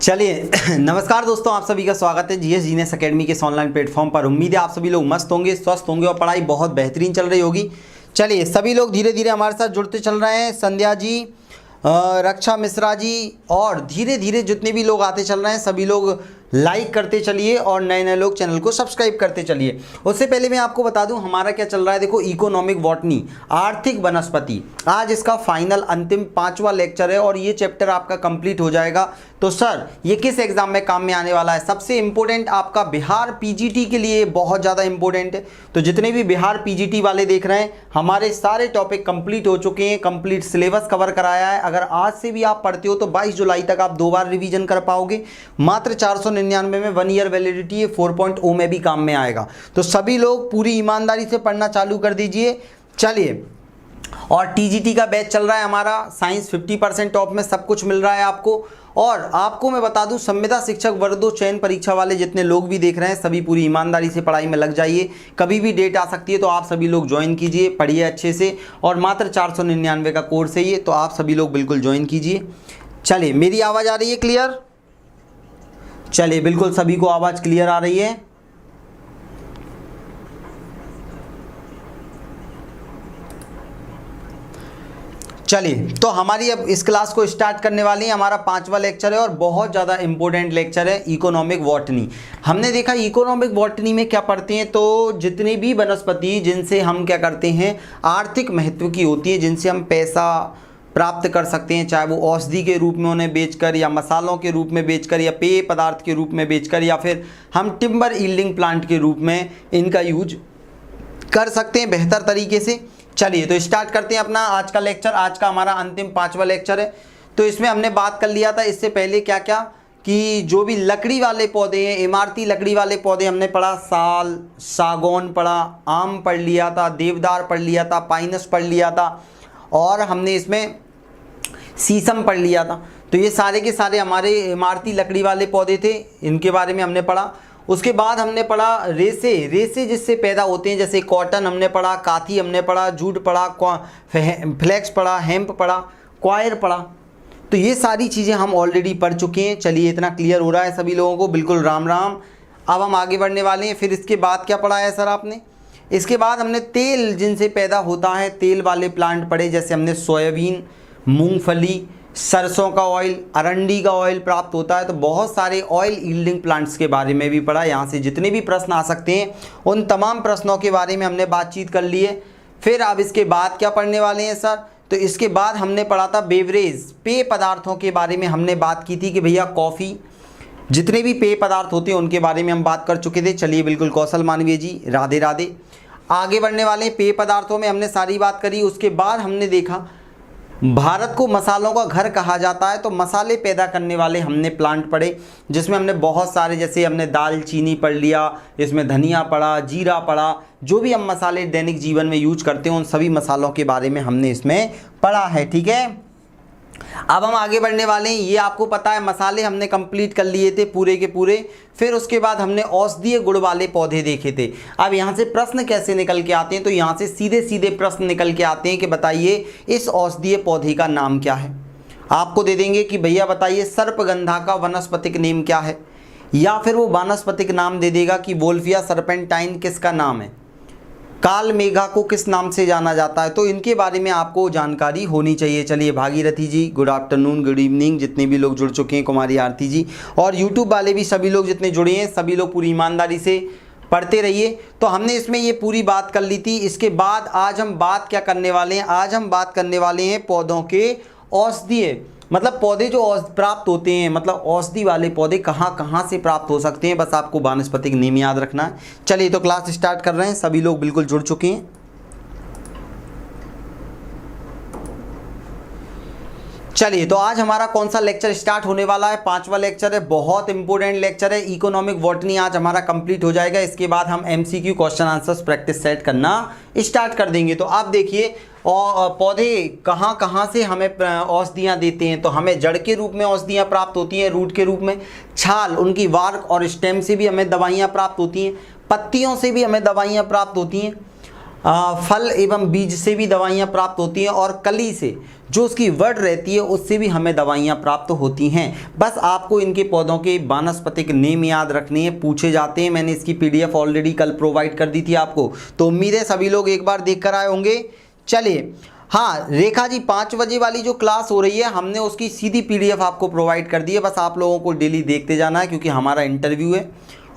चलिए नमस्कार दोस्तों, आप सभी का स्वागत है जीएस जीनियस एकेडमी के इस ऑनलाइन प्लेटफॉर्म पर। उम्मीद है आप सभी लोग मस्त होंगे, स्वस्थ होंगे और पढ़ाई बहुत बेहतरीन चल रही होगी। चलिए सभी लोग धीरे धीरे हमारे साथ जुड़ते चल रहे हैं। संध्या जी, रक्षा मिश्रा जी और धीरे धीरे जितने भी लोग आते चल रहे हैं सभी लोग लाइक करते चलिए और नए नए लोग चैनल को सब्सक्राइब करते चलिए। उससे पहले मैं आपको बता दूं हमारा क्या चल रहा है। देखो, इकोनॉमिक बॉटनी, आर्थिक वनस्पति, आज इसका फाइनल अंतिम 5वां लेक्चर है और ये चैप्टर आपका कंप्लीट हो जाएगा। तो सर ये किस एग्जाम में काम में आने वाला है? सबसे इंपॉर्टेंट आपका बिहार पीजीटी के लिए बहुत ज़्यादा इंपॉर्टेंट है। तो जितने भी बिहार पीजीटी वाले देख रहे हैं, हमारे सारे टॉपिक कंप्लीट हो चुके हैं, कंप्लीट सिलेबस कवर कराया है। अगर आज से भी आप पढ़ते हो तो 22 जुलाई तक आप 2 बार रिवीजन कर पाओगे। मात्र 499 में 1 ईयर वैलिडिटी है, 4.0 में भी काम में आएगा। तो सभी लोग पूरी ईमानदारी से पढ़ना चालू कर दीजिए। चलिए, और टीजीटी का बैच चल रहा है हमारा, साइंस 50% ऑफ में सब कुछ मिल रहा है आपको। और आपको मैं बता दूं, संविदा शिक्षक वर्ग 2 चयन परीक्षा वाले जितने लोग भी देख रहे हैं सभी पूरी ईमानदारी से पढ़ाई में लग जाइए। कभी भी डेट आ सकती है तो आप सभी लोग ज्वाइन कीजिए, पढ़िए अच्छे से। और मात्र 499 का कोर्स है ये, तो आप सभी लोग बिल्कुल ज्वाइन कीजिए। चलिए, मेरी आवाज़ आ रही है क्लियर? चलिए, बिल्कुल सभी को आवाज़ क्लियर आ रही है। चलिए, तो हमारी अब इस क्लास को स्टार्ट करने वाली है। हमारा 5वां लेक्चर है और बहुत ज़्यादा इंपॉर्टेंट लेक्चर है, इकोनॉमिक बॉटनी। हमने देखा इकोनॉमिक बॉटनी में क्या पढ़ते हैं, तो जितनी भी वनस्पति जिनसे हम क्या करते हैं, आर्थिक महत्व की होती है, जिनसे हम पैसा प्राप्त कर सकते हैं, चाहे वो औषधि के रूप में उन्हें बेचकर या मसालों के रूप में बेचकर या पेय पदार्थ के रूप में बेचकर या फिर हम टिम्बर यील्डिंग प्लांट के रूप में इनका यूज कर सकते हैं बेहतर तरीके से। चलिए, तो स्टार्ट करते हैं अपना आज का लेक्चर। आज का हमारा अंतिम 5वां लेक्चर है। तो इसमें हमने बात कर लिया था इससे पहले क्या क्या, कि जो भी लकड़ी वाले पौधे हैं, इमारती लकड़ी वाले पौधे हमने पढ़ा, साल, सागौन पढ़ा, आम पढ़ लिया था, देवदार पढ़ लिया था, पाइनस पढ़ लिया था और हमने इसमें शीशम पढ़ लिया था। तो ये सारे के सारे हमारे इमारती लकड़ी वाले पौधे थे, इनके बारे में हमने पढ़ा। उसके बाद हमने पढ़ा रेसे जिससे पैदा होते हैं, जैसे कॉटन हमने पढ़ा, काथी हमने पढ़ा, जूट पढ़ा, फ्लेक्स पढ़ा, हेम्प पढ़ा, क्वायर पढ़ा। तो ये सारी चीज़ें हम ऑलरेडी पढ़ चुके हैं। चलिए, इतना क्लियर हो रहा है सभी लोगों को? बिल्कुल राम राम। अब हम आगे बढ़ने वाले हैं। फिर इसके बाद क्या पढ़ा है सर आपने? इसके बाद हमने तेल जिनसे पैदा होता है, तेल वाले प्लांट पढ़े, जैसे हमने सोयाबीन, मूंगफली, सरसों का ऑयल, अरंडी का ऑयल प्राप्त होता है। तो बहुत सारे ऑयल यील्डिंग प्लांट्स के बारे में भी पढ़ा। यहाँ से जितने भी प्रश्न आ सकते हैं उन तमाम प्रश्नों के बारे में हमने बातचीत कर ली है। फिर अब इसके बाद क्या पढ़ने वाले हैं सर? तो इसके बाद हमने पढ़ा था बेवरेज, पेय पदार्थों के बारे में हमने बात की थी कि भैया कॉफ़ी, जितने भी पेय पदार्थ होते हैं उनके बारे में हम बात कर चुके थे। चलिए, बिल्कुल कौशल मानवीय जी, राधे राधे। आगे बढ़ने वाले पेय पदार्थों में हमने सारी बात करी। उसके बाद हमने देखा भारत को मसालों का घर कहा जाता है, तो मसाले पैदा करने वाले हमने प्लांट पढ़े, जिसमें हमने बहुत सारे, जैसे हमने दालचीनी पढ़ लिया, इसमें धनिया पढ़ा, जीरा पढ़ा, जो भी हम मसाले दैनिक जीवन में यूज करते हैं उन सभी मसालों के बारे में हमने इसमें पढ़ा है। ठीक है, अब हम आगे बढ़ने वाले हैं। ये आपको पता है मसाले हमने कंप्लीट कर लिए थे पूरे के पूरे। फिर उसके बाद हमने औषधीय गुण वाले पौधे देखे थे। अब यहाँ से प्रश्न कैसे निकल के आते हैं, तो यहाँ से सीधे सीधे प्रश्न निकल के आते हैं कि बताइए इस औषधीय पौधे का नाम क्या है। आपको दे देंगे कि भैया बताइए सर्पगंधा का वनस्पतिक नेम क्या है, या फिर वो वानस्पतिक नाम दे देगा कि वोल्फिया सर्पेंटाइन किसका नाम है, काल मेघा को किस नाम से जाना जाता है। तो इनके बारे में आपको जानकारी होनी चाहिए। चलिए, भागीरथी जी गुड आफ्टरनून, गुड इवनिंग, जितने भी लोग जुड़ चुके हैं, कुमारी आरती जी और यूट्यूब वाले भी सभी लोग जितने जुड़े हैं सभी लोग पूरी ईमानदारी से पढ़ते रहिए। तो हमने इसमें ये पूरी बात कर ली थी। इसके बाद आज हम बात क्या करने वाले हैं? आज हम बात करने वाले हैं पौधों के औषधीय, मतलब पौधे जो प्राप्त होते हैं, मतलब औषधि वाले पौधे कहाँ कहाँ से प्राप्त हो सकते हैं। बस आपको वानस्पतिक नेम याद रखना है। चलिए, तो क्लास स्टार्ट कर रहे हैं। सभी लोग बिल्कुल जुड़ चुके हैं। चलिए, तो आज हमारा कौन सा लेक्चर स्टार्ट होने वाला है? 5वां लेक्चर है, बहुत इंपॉर्टेंट लेक्चर है। इकोनॉमिक बॉटनी आज हमारा कंप्लीट हो जाएगा। इसके बाद हम MCQ question answers practice set करना स्टार्ट कर देंगे। तो आप देखिए, और पौधे कहाँ कहाँ से हमें औषधियाँ देते हैं। तो हमें जड़ के रूप में औषधियाँ प्राप्त होती हैं, रूट के रूप में, छाल उनकी वार्क और स्टेम से भी हमें दवाइयाँ प्राप्त होती हैं, पत्तियों से भी हमें दवाइयाँ प्राप्त होती हैं, फल एवं बीज से भी दवाइयाँ प्राप्त होती हैं और कली से जो उसकी वड रहती है उससे भी हमें दवाइयाँ प्राप्त होती हैं। बस आपको इनके पौधों के वानस्पतिक नेम याद रखने हैं, पूछे जाते हैं। मैंने इसकी पीडीएफ ऑलरेडी कल प्रोवाइड कर दी थी आपको, तो उम्मीद है सभी लोग एक बार देख कर आए होंगे। चलिए, हाँ रेखा जी 5 बजे वाली जो क्लास हो रही है हमने उसकी सीधी पीडीएफ आपको प्रोवाइड कर दी है, बस आप लोगों को डेली देखते जाना है क्योंकि हमारा इंटरव्यू है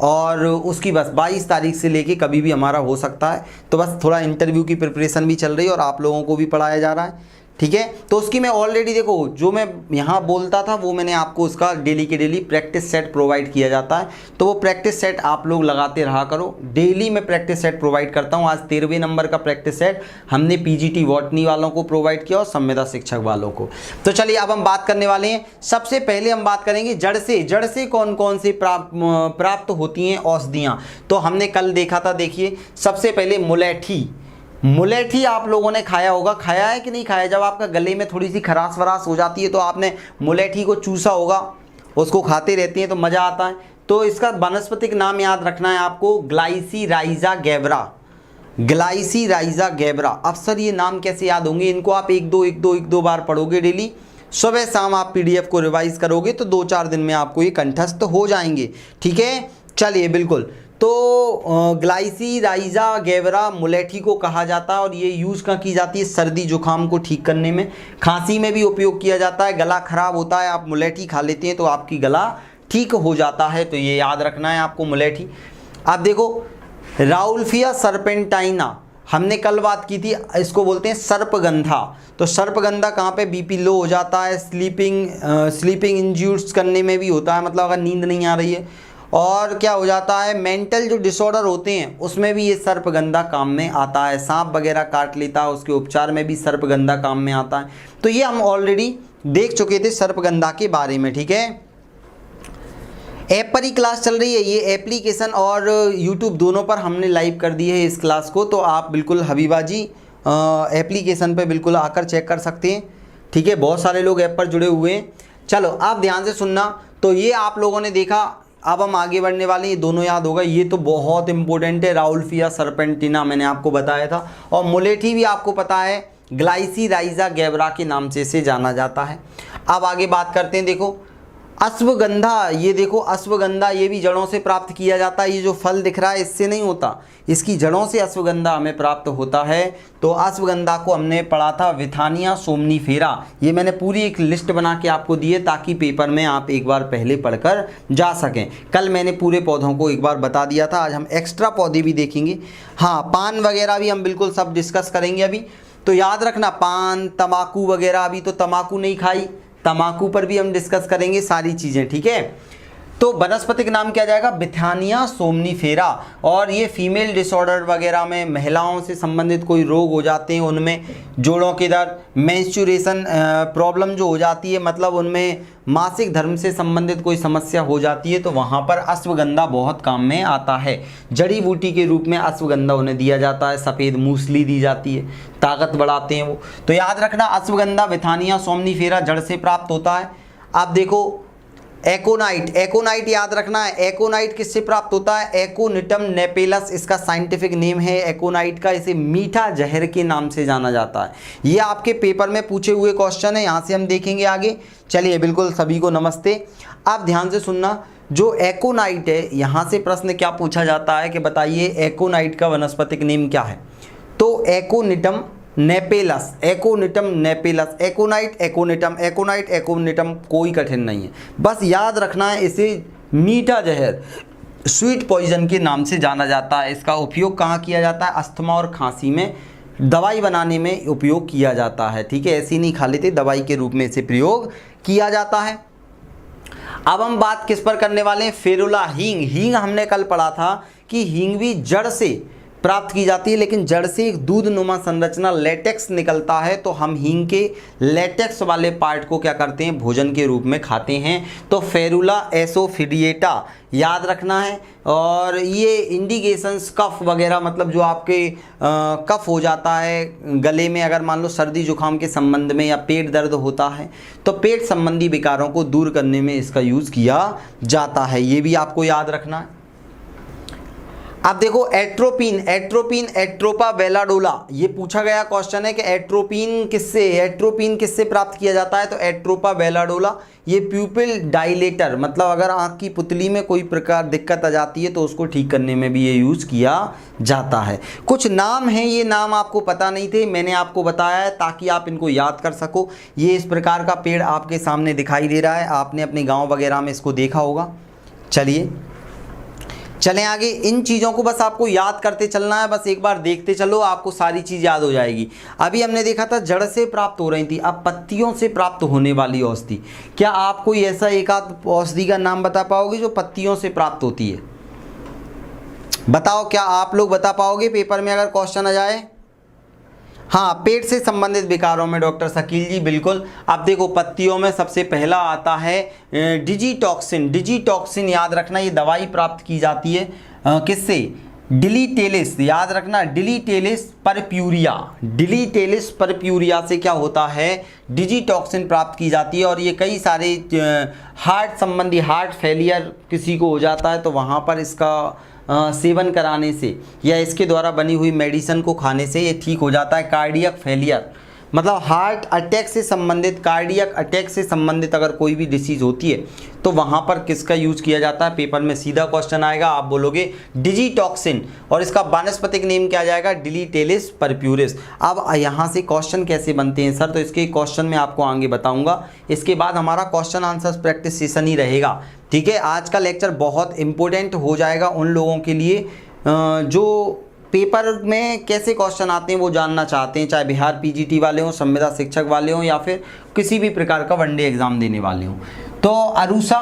और उसकी बस 22 तारीख से लेके कभी भी हमारा हो सकता है। तो बस थोड़ा इंटरव्यू की प्रिपरेशन भी चल रही है और आप लोगों को भी पढ़ाया जा रहा है, ठीक है। तो उसकी मैं ऑलरेडी देखो जो मैं यहाँ बोलता था वो मैंने आपको उसका डेली के डेली प्रैक्टिस सेट प्रोवाइड किया जाता है, तो वो प्रैक्टिस सेट आप लोग लगाते रहा करो। डेली मैं प्रैक्टिस सेट प्रोवाइड करता हूँ। आज 13वें नंबर का प्रैक्टिस सेट हमने पीजीटी बॉटनी वालों को प्रोवाइड किया और संविदा शिक्षक वालों को। तो चलिए अब हम बात करने वाले हैं। सबसे पहले हम बात करेंगे जड़ से कौन कौन से प्राप्त होती हैं औषधियाँ। तो हमने कल देखा था, देखिए सबसे पहले मुलेठी आप लोगों ने खाया होगा, खाया है कि नहीं खाया? जब आपका गले में थोड़ी सी खराश वराश हो जाती है तो आपने मुलेठी को चूसा होगा, उसको खाते रहती हैं तो मज़ा आता है। तो इसका वनस्पतिक नाम याद रखना है आपको, ग्लाइसीराइजा गैब्रा। अक्सर ये नाम कैसे याद होंगे, इनको आप एक दो बार पढ़ोगे डेली, सुबह शाम आप पीडीएफ को रिवाइज करोगे तो 2-4 दिन में आपको ये कंठस्थ हो जाएंगे, ठीक है। चलिए बिल्कुल, तो ग्लाइसीराइजा गैब्रा मुलेठी को कहा जाता है और ये यूज़ कहाँ की जाती है? सर्दी जुकाम को ठीक करने में, खांसी में भी उपयोग किया जाता है। गला खराब होता है, आप मुलेठी खा लेते हैं तो आपकी गला ठीक हो जाता है, तो ये याद रखना है आपको मुलेठी। आप देखो राउल्फिया सर्पेंटाइना, हमने कल बात की थी, इसको बोलते हैं सर्पगंधा। तो सर्पगंधा कहाँ पे? बीपी लो हो जाता है, स्लीपिंग इंड्यूस करने में भी होता है, मतलब अगर नींद नहीं आ रही है। और क्या हो जाता है, मेंटल जो डिसऑर्डर होते हैं उसमें भी ये सर्पगंधा काम में आता है। सांप वगैरह काट लेता है उसके उपचार में भी सर्पगंधा काम में आता है। तो ये हम ऑलरेडी देख चुके थे सर्पगंधा के बारे में, ठीक है। ऐप पर ही क्लास चल रही है, ये एप्लीकेशन और यूट्यूब दोनों पर हमने लाइव कर दी है इस क्लास को, तो आप बिल्कुल हबीबा जी एप्लीकेशन पे बिल्कुल आकर चेक कर सकते हैं, ठीक है। बहुत सारे लोग ऐप पर जुड़े हुए हैं। चलो आप ध्यान से सुनना। तो ये आप लोगों ने देखा, अब हम आगे बढ़ने वाले हैं। ये दोनों याद होगा, ये तो बहुत इंपॉर्टेंट है। राउल्फिया सर्पेंटिना मैंने आपको बताया था, और मुलेठी भी आपको पता है ग्लाइसीराइजा गैब्रा के नाम से इसे जाना जाता है। अब आगे बात करते हैं। देखो अश्वगंधा, ये देखो अश्वगंधा, ये भी जड़ों से प्राप्त किया जाता है। ये जो फल दिख रहा है इससे नहीं होता, इसकी जड़ों से अश्वगंधा हमें प्राप्त होता है। तो अश्वगंधा को हमने पढ़ा था विथानिया सोमनीफेरा। ये मैंने पूरी एक लिस्ट बना के आपको दी है ताकि पेपर में आप एक बार पहले पढ़कर जा सकें। कल मैंने पूरे पौधों को एक बार बता दिया था, आज हम एक्स्ट्रा पौधे भी देखेंगे। हाँ, पान वगैरह भी हम बिल्कुल सब डिस्कस करेंगे अभी। तो याद रखना, पान तम्बाकू वगैरह, अभी तो तम्बाकू नहीं खाई, तम्बाकू पर भी हम डिस्कस करेंगे सारी चीज़ें, ठीक है। तो वनस्पतिक नाम क्या जाएगा? Withania somnifera. और ये फीमेल डिसऑर्डर वगैरह में, महिलाओं से संबंधित कोई रोग हो जाते हैं उनमें, जोड़ों के दर्द, मेंस्ट्रुएशन प्रॉब्लम जो हो जाती है, मतलब उनमें मासिक धर्म से संबंधित कोई समस्या हो जाती है, तो वहाँ पर अश्वगंधा बहुत काम में आता है। जड़ी बूटी के रूप में अश्वगंधा उन्हें दिया जाता है, सफ़ेद मूसली दी जाती है, ताकत बढ़ाते हैं वो। तो याद रखना अश्वगंधा विथानिया सोमनीफेरा जड़ से प्राप्त होता है। आप देखो एकोनाइट याद रखना है। एकोनाइट किससे प्राप्त होता है? एकोनिटम नेपेलस इसका साइंटिफिक नेम है एकोनाइट का। इसे मीठा जहर के नाम से जाना जाता है। ये आपके पेपर में पूछे हुए क्वेश्चन है, यहाँ से हम देखेंगे आगे। चलिए बिल्कुल सभी को नमस्ते। आप ध्यान से सुनना, जो एकोनाइट है, यहाँ से प्रश्न क्या पूछा जाता है कि बताइए एकोनाइट का वनस्पतिक नेम क्या है? तो एकोनिटम नेपेलस, एकोनिटम, कोई कठिन नहीं है, बस याद रखना है। इसे मीठा जहर, स्वीट पॉइजन के नाम से जाना जाता है। इसका उपयोग कहाँ किया जाता है? अस्थमा और खांसी में दवाई बनाने में उपयोग किया जाता है, ठीक है। ऐसे नहीं खा लेते, दवाई के रूप में इसे प्रयोग किया जाता है। अब हम बात किस पर करने वाले हैं? फेरुला, हींग हमने कल पढ़ा था कि हींग भी जड़ से प्राप्त की जाती है, लेकिन जड़ से एक दूध नुमा संरचना लेटेक्स निकलता है, तो हम हींग के लेटेक्स वाले पार्ट को क्या करते हैं? भोजन के रूप में खाते हैं। तो फेरुला एसोफिडिएटा याद रखना है। और ये इंडिकेशंस कफ वगैरह, मतलब जो आपके कफ हो जाता है गले में, अगर मान लो सर्दी जुकाम के संबंध में, या पेट दर्द होता है, तो पेट संबंधी विकारों को दूर करने में इसका यूज़ किया जाता है। ये भी आपको याद रखना है। अब देखो एट्रोपिन, एट्रोपिन एट्रोपा बेलाडोला, ये पूछा गया क्वेश्चन है कि एट्रोपिन किससे प्राप्त किया जाता है, तो एट्रोपा बेलाडोला। ये प्यूपिल डाइलेटर, मतलब अगर आंख की पुतली में कोई प्रकार दिक्कत आ जाती है तो उसको ठीक करने में भी ये यूज़ किया जाता है। कुछ नाम हैं, ये नाम आपको पता नहीं थे, मैंने आपको बताया है ताकि आप इनको याद कर सको। ये इस प्रकार का पेड़ आपके सामने दिखाई दे रहा है, आपने अपने गाँव वगैरह में इसको देखा होगा। चलिए चलें आगे, इन चीज़ों को बस आपको याद करते चलना है, बस एक बार देखते चलो आपको सारी चीज़ याद हो जाएगी। अभी हमने देखा था जड़ से प्राप्त हो रही थी, अब पत्तियों से प्राप्त होने वाली औषधि। क्या आप कोई ऐसा एक आध औषधि का नाम बता पाओगे जो पत्तियों से प्राप्त होती है? बताओ, क्या आप लोग बता पाओगे पेपर में अगर क्वेश्चन आ जाए? हाँ, पेट से संबंधित विकारों में डॉक्टर शकील जी बिल्कुल। अब देखो पत्तियों में सबसे पहला आता है डिजिटॉक्सिन। डिजिटॉक्सिन याद रखना, ये दवाई प्राप्त की जाती है किससे? डिलीटेलिस, याद रखना डिलीटेलिस परप्यूरिया। डिलीटेलिस परप्यूरिया से क्या होता है? डिजिटॉक्सिन प्राप्त की जाती है। और ये कई सारे हार्ट संबंधी, हार्ट फेलियर किसी को हो जाता है तो वहाँ पर इसका सेवन कराने से या इसके द्वारा बनी हुई मेडिसिन को खाने से ये ठीक हो जाता है। कार्डियक फेलियर मतलब हार्ट अटैक से संबंधित, कार्डियक अटैक से संबंधित अगर कोई भी डिसीज़ होती है तो वहाँ पर किसका यूज़ किया जाता है? पेपर में सीधा क्वेश्चन आएगा, आप बोलोगे डिजिटॉक्सिन और इसका वानस्पतिक नेम क्या जाएगा? डिलीटेलिस परप्यूरिस। अब यहाँ से क्वेश्चन कैसे बनते हैं सर, तो इसके क्वेश्चन मैं आपको आगे बताऊँगा। इसके बाद हमारा क्वेश्चन आंसर प्रैक्टिस सेशन ही रहेगा, ठीक है। आज का लेक्चर बहुत इंपॉर्टेंट हो जाएगा उन लोगों के लिए जो पेपर में कैसे क्वेश्चन आते हैं वो जानना चाहते हैं, चाहे बिहार पीजीटी वाले हों, संविदा शिक्षक वाले हों या फिर किसी भी प्रकार का वनडे एग्जाम देने वाले हों। तो अरूसा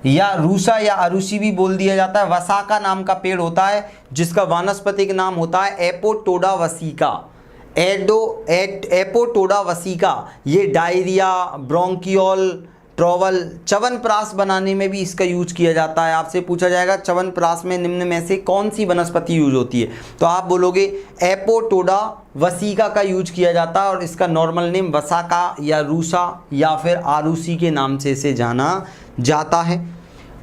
या रूसा या अरूसी भी बोल दिया जाता है। वसाका नाम का पेड़ होता है जिसका वानस्पतिक नाम होता है एपोटोडा वसीका। एपोटोडा वसीका। ये डायरिया, ब्रोंकियोल, ट्रॉवल, च्यवनप्राश बनाने में भी इसका यूज किया जाता है। आपसे पूछा जाएगा च्यवनप्राश में निम्न में से कौन सी वनस्पति यूज होती है, तो आप बोलोगे एपोटोडा वसीका का यूज किया जाता है और इसका नॉर्मल नेम वसाका या रूसा या फिर आरूसी के नाम से इसे जाना जाता है,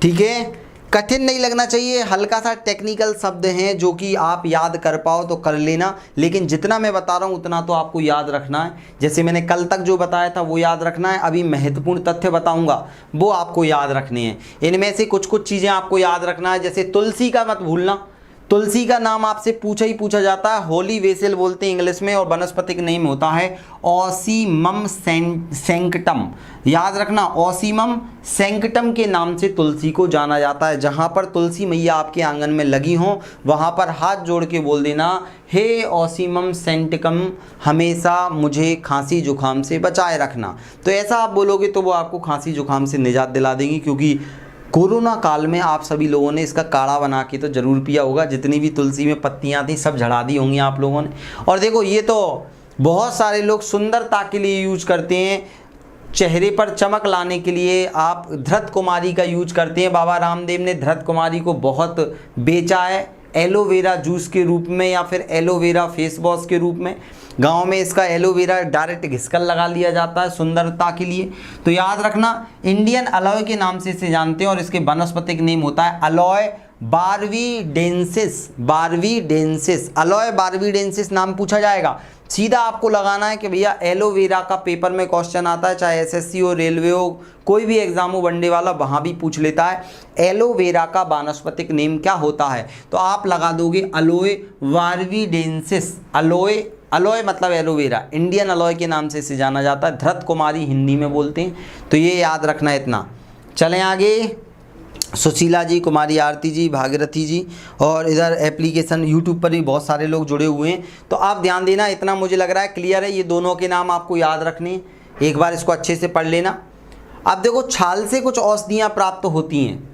ठीक है। कठिन नहीं लगना चाहिए, हल्का सा टेक्निकल शब्द हैं जो कि आप याद कर पाओ तो कर लेना, लेकिन जितना मैं बता रहा हूँ उतना तो आपको याद रखना है। जैसे मैंने कल तक जो बताया था वो याद रखना है, अभी महत्वपूर्ण तथ्य बताऊंगा वो आपको याद रखने हैं। इनमें से कुछ कुछ चीज़ें आपको याद रखना है, जैसे तुलसी का मत भूलना। तुलसी का नाम आपसे पूछा जाता है, होली वेसल बोलते हैं इंग्लिश में, और वनस्पतिक नेम होता है ओसीमम सैंक्टम। याद रखना, ओसीमम सैंक्टम के नाम से तुलसी को जाना जाता है। जहाँ पर तुलसी मैया आपके आंगन में लगी हों वहाँ पर हाथ जोड़ के बोल देना, हे ओसीमम सैंक्टम, हमेशा मुझे खांसी जुकाम से बचाए रखना। तो ऐसा आप बोलोगे तो वो आपको खांसी जुकाम से निजात दिला देंगी, क्योंकि कोरोना काल में आप सभी लोगों ने इसका काढ़ा बना के तो ज़रूर पिया होगा। जितनी भी तुलसी में पत्तियां थी सब झड़ा दी होंगी आप लोगों ने। और देखो ये तो बहुत सारे लोग सुंदरता के लिए यूज करते हैं, चेहरे पर चमक लाने के लिए आप धृत कुमारी का यूज करते हैं। बाबा रामदेव ने धृत कुमारी को बहुत बेचा है एलोवेरा जूस के रूप में या फिर एलोवेरा फेस वॉश के रूप में। गांव में इसका एलोवेरा डायरेक्ट घिसकर लगा लिया जाता है सुंदरता के लिए। तो याद रखना, इंडियन अलॉय के नाम से इसे जानते हैं और इसके वनस्पतिक नेम होता है अलॉय बारवीडेंसिस। बारवीडेंसिस, अलॉय बारवीडेंसिस नाम पूछा जाएगा, सीधा आपको लगाना है कि भैया एलोवेरा का पेपर में क्वेश्चन आता है, चाहे एसएससी हो, रेलवे हो, कोई भी एग्जाम हो वनडे वाला, वहाँ भी पूछ लेता है एलोवेरा का वानस्पतिक नेम क्या होता है। तो आप लगा दोगे अलॉय बारवीडेंसिस। अलॉय मतलब एलोवेरा, इंडियन अलॉय के नाम से इसे जाना जाता है, धृत कुमारी हिंदी में बोलते हैं। तो ये याद रखना इतना। चलें आगे, सुशीला जी, कुमारी आरती जी, भागीरथी जी, और इधर एप्लीकेशन यूट्यूब पर भी बहुत सारे लोग जुड़े हुए हैं। तो आप ध्यान देना, इतना मुझे लग रहा है क्लियर है। ये दोनों के नाम आपको याद रखने, एक बार इसको अच्छे से पढ़ लेना। अब देखो, छाल से कुछ औषधियाँ प्राप्त होती हैं।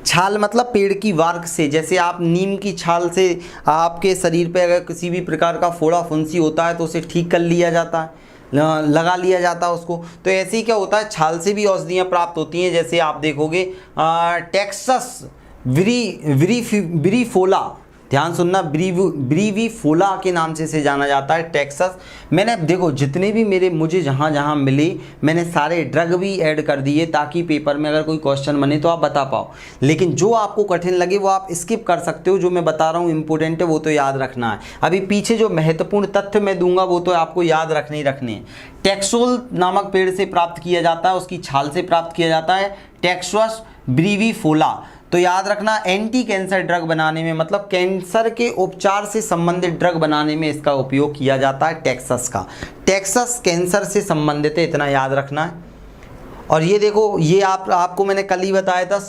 छाल मतलब पेड़ की वार्क से, जैसे आप नीम की छाल से आपके शरीर पे अगर किसी भी प्रकार का फोड़ा फुंसी होता है तो उसे ठीक कर लिया जाता है, लगा लिया जाता है उसको। तो ऐसे ही क्या होता है, छाल से भी औषधियाँ प्राप्त होती हैं। जैसे आप देखोगे टेक्सस विरीफोला, ध्यान सुनना, ब्रीवीफोला के नाम से इसे जाना जाता है। टेक्सास, मैंने देखो जितने भी मुझे जहाँ जहाँ मिले मैंने सारे ड्रग भी ऐड कर दिए ताकि पेपर में अगर कोई क्वेश्चन बने तो आप बता पाओ। लेकिन जो आपको कठिन लगे वो आप स्किप कर सकते हो, जो मैं बता रहा हूँ इंपॉर्टेंट है वो तो याद रखना है। अभी पीछे जो महत्वपूर्ण तथ्य मैं दूंगा वो तो आपको याद रखने ही रखने हैं। टैक्सोल नामक पेड़ से प्राप्त किया जाता है, उसकी छाल से प्राप्त किया जाता है टैक्सस ब्रीवीफोला। तो याद रखना, एंटी कैंसर ड्रग बनाने में, मतलब कैंसर के उपचार से संबंधित ड्रग बनाने में इसका उपयोग किया जाता है टैक्सस का। टैक्सस कैंसर से संबंधित है, इतना याद रखना है। और ये देखो, ये आपको मैंने कल ही बताया था,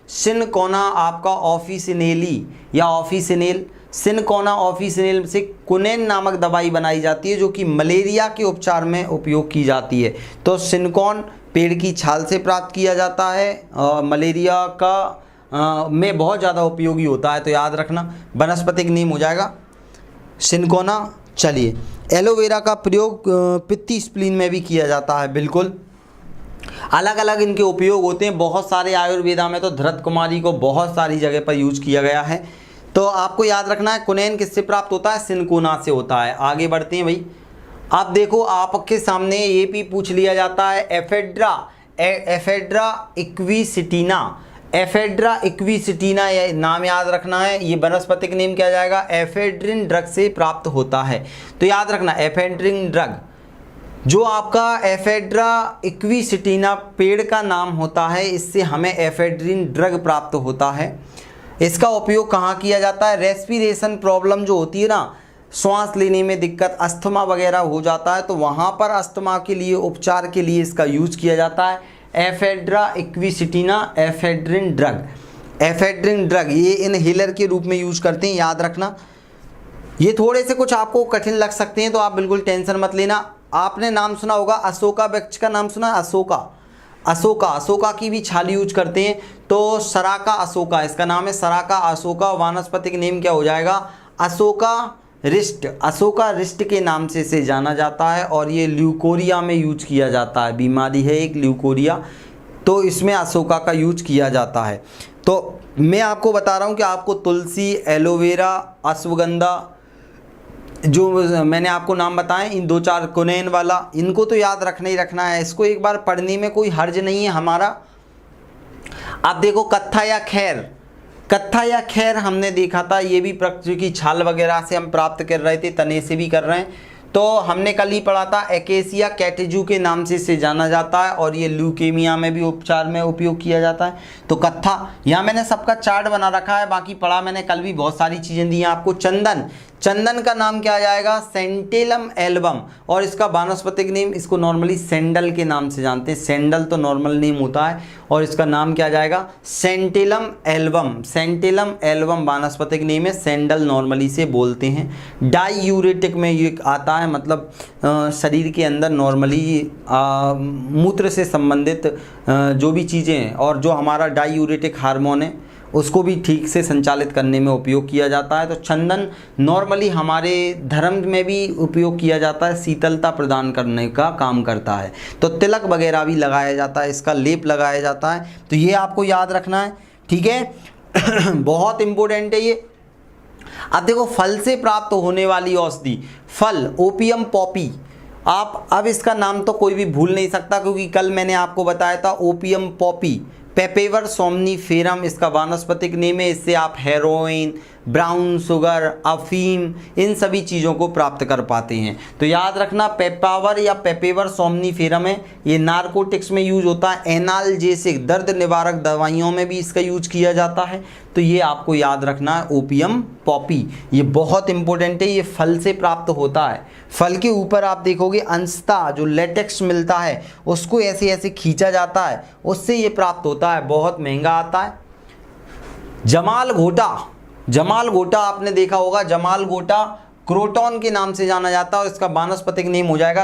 सिनकोना आपका ऑफिसिनेली या ऑफिसिनेल, सिनकोना ऑफिसिनेल से कुनेन नामक दवाई बनाई जाती है जो कि मलेरिया के उपचार में उपयोग की जाती है। तो सिनकोन पेड़ की छाल से प्राप्त किया जाता है और मलेरिया का में बहुत ज़्यादा उपयोगी होता है, तो याद रखना वनस्पतिक नेम हो जाएगा सिनकोना। चलिए, एलोवेरा का प्रयोग पित्ती स्प्लीन में भी किया जाता है, बिल्कुल अलग अलग इनके उपयोग होते हैं बहुत सारे। आयुर्वेदा में तो धृत कुमारी को बहुत सारी जगह पर यूज किया गया है। तो आपको याद रखना है कुनेन किससे प्राप्त होता है, सिनकोना से होता है। आगे बढ़ते हैं भाई। अब देखो आपके सामने ये भी पूछ लिया जाता है, एफेड्रा इक्विसिटीना, एफेड्रा इक्विसिटीना ये नाम याद रखना है। ये वनस्पतिक नेम क्या जाएगा, एफेड्रिन ड्रग से प्राप्त होता है। तो याद रखना एफेड्रिन ड्रग, जो आपका एफेड्रा इक्विसिटीना पेड़ का नाम होता है, इससे हमें एफेड्रिन ड्रग प्राप्त होता है। इसका उपयोग कहाँ किया जाता है, रेस्पिरेशन प्रॉब्लम जो होती है ना, श्वास लेने में दिक्कत, अस्थमा वगैरह हो जाता है, तो वहाँ पर अस्थमा के लिए उपचार के लिए इसका यूज किया जाता है ephedra equisetina ephedrine drug. Ephedrine drug ये इनहेलर के रूप में यूज करते हैं, याद रखना। ये थोड़े से कुछ आपको कठिन लग सकते हैं तो आप बिल्कुल टेंशन मत लेना। आपने नाम सुना होगा अशोका वृक्ष का नाम सुना, अशोका की भी छाल यूज करते हैं। तो सराका अशोका इसका नाम है, सराका अशोका। वानस्पतिक नेम क्या हो जाएगा, अशोका रिस्ट के नाम से इसे जाना जाता है। और ये ल्यूकोरिया में यूज किया जाता है, बीमारी है एक ल्यूकोरिया, तो इसमें अशोका का यूज किया जाता है। तो मैं आपको बता रहा हूँ कि आपको तुलसी, एलोवेरा, अश्वगंधा, जो मैंने आपको नाम बताए इन 2-4 कुनेन वाला, इनको तो याद रखना ही रखना है। इसको एक बार पढ़ने में कोई हर्ज नहीं है हमारा। अब देखो कत्था या खैर हमने देखा था, ये भी प्रकृति की छाल वगैरह से हम प्राप्त कर रहे थे, तने से भी कर रहे हैं। तो हमने कल ही पढ़ा था एकेसिया कैटेजू के नाम से इसे जाना जाता है और ये ल्यूकेमिया में भी उपचार में उपयोग किया जाता है। तो कत्था, यहाँ मैंने सबका चार्ट बना रखा है, बाकी पढ़ा मैंने कल भी बहुत सारी चीज़ें दी हैं आपको। चंदन का नाम क्या आ जाएगा, सेंटेलम एल्बम, और इसका वानस्पतिक नेम, इसको नॉर्मली सैंडल के नाम से जानते हैं, सैंडल तो नॉर्मल नेम होता है, और इसका नाम क्या आ जाएगा, सेंटेलम एल्बम वानस्पतिक नेम है, सैंडल नॉर्मली से बोलते हैं। डाईयूरेटिक में ये आता है, मतलब शरीर के अंदर नॉर्मली मूत्र से संबंधित जो भी चीज़ें हैं और जो हमारा डाईयूरेटिक हार्मोन है उसको भी ठीक से संचालित करने में उपयोग किया जाता है। तो चंदन नॉर्मली हमारे धर्म में भी उपयोग किया जाता है, शीतलता प्रदान करने का काम करता है। तो तिलक वगैरह भी लगाया जाता है, इसका लेप लगाया जाता है। तो ये आपको याद रखना है, ठीक है। बहुत इंपॉर्टेंट है ये। अब देखो फल से प्राप्त होने वाली औषधि, फल ओपियम पॉपी, आप अब इसका नाम तो कोई भी भूल नहीं सकता क्योंकि कल मैंने आपको बताया था ओपियम पॉपी, पेपेवर सोमनीफेरम इसका वानस्पतिक नेम है। इससे आप हेरोइन, ब्राउन शुगर, अफीम, इन सभी चीज़ों को प्राप्त कर पाते हैं। तो याद रखना पेपावर या पेपेवर सोमनीफेरम है, ये नार्कोटिक्स में यूज होता है, एनाल्जेसिक दर्द निवारक दवाइयों में भी इसका यूज किया जाता है। तो ये आपको याद रखना है ओपियम पॉपी, ये बहुत इंपॉर्टेंट है, ये फल से प्राप्त होता है। फल के ऊपर आप देखोगे अंशतः जो लेटेक्स मिलता है उसको ऐसे ऐसे खींचा जाता है, उससे ये प्राप्त होता है, बहुत महंगा आता है। जमाल घोटा आपने देखा होगा, जमाल घोटा क्रोटॉन के नाम से जाना जाता है और इसका वानस्पतिक नेम हो जाएगा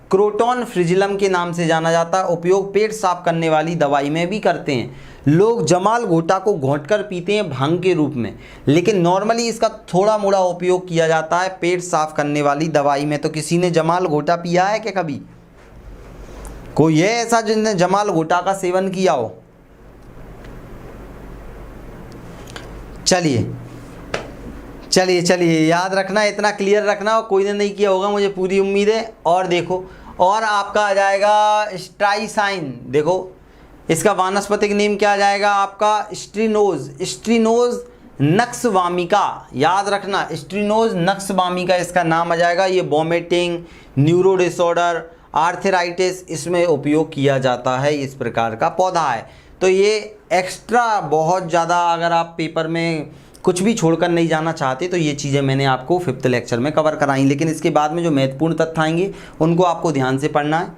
क्रोटॉन फ्रिजिलम के नाम से जाना जाता है। उपयोग पेट साफ करने वाली दवाई में भी करते हैं। लोग जमाल घोटा को घोंटकर पीते हैं भांग के रूप में, लेकिन नॉर्मली इसका थोड़ा मोड़ा उपयोग किया जाता है पेट साफ करने वाली दवाई में। तो किसी ने जमाल घोटा पिया है क्या कभी? कोई है ऐसा जिसने जमाल घोटा का सेवन किया हो? चलिए चलिए चलिए, याद रखना, इतना क्लियर रखना, और कोई ने नहीं किया होगा मुझे पूरी उम्मीद है। और देखो, और आपका आ जाएगा स्ट्राइसाइन। देखो इसका वानस्पतिक नेम क्या आ जाएगा आपका, स्ट्रिनोज, स्ट्रिनोज नक्सवामिका। याद रखना, स्ट्रिनोज नक्सवामिका इसका नाम आ जाएगा। ये वॉमिटिंग, न्यूरो डिसऑर्डर, आर्थराइटिस, इसमें उपयोग किया जाता है। इस प्रकार का पौधा है। तो ये एक्स्ट्रा बहुत ज़्यादा, अगर आप पेपर में कुछ भी छोड़कर नहीं जाना चाहते तो ये चीज़ें मैंने आपको 5th लेक्चर में कवर कराई। लेकिन इसके बाद में जो महत्वपूर्ण तथ्य आएंगे उनको आपको ध्यान से पढ़ना है।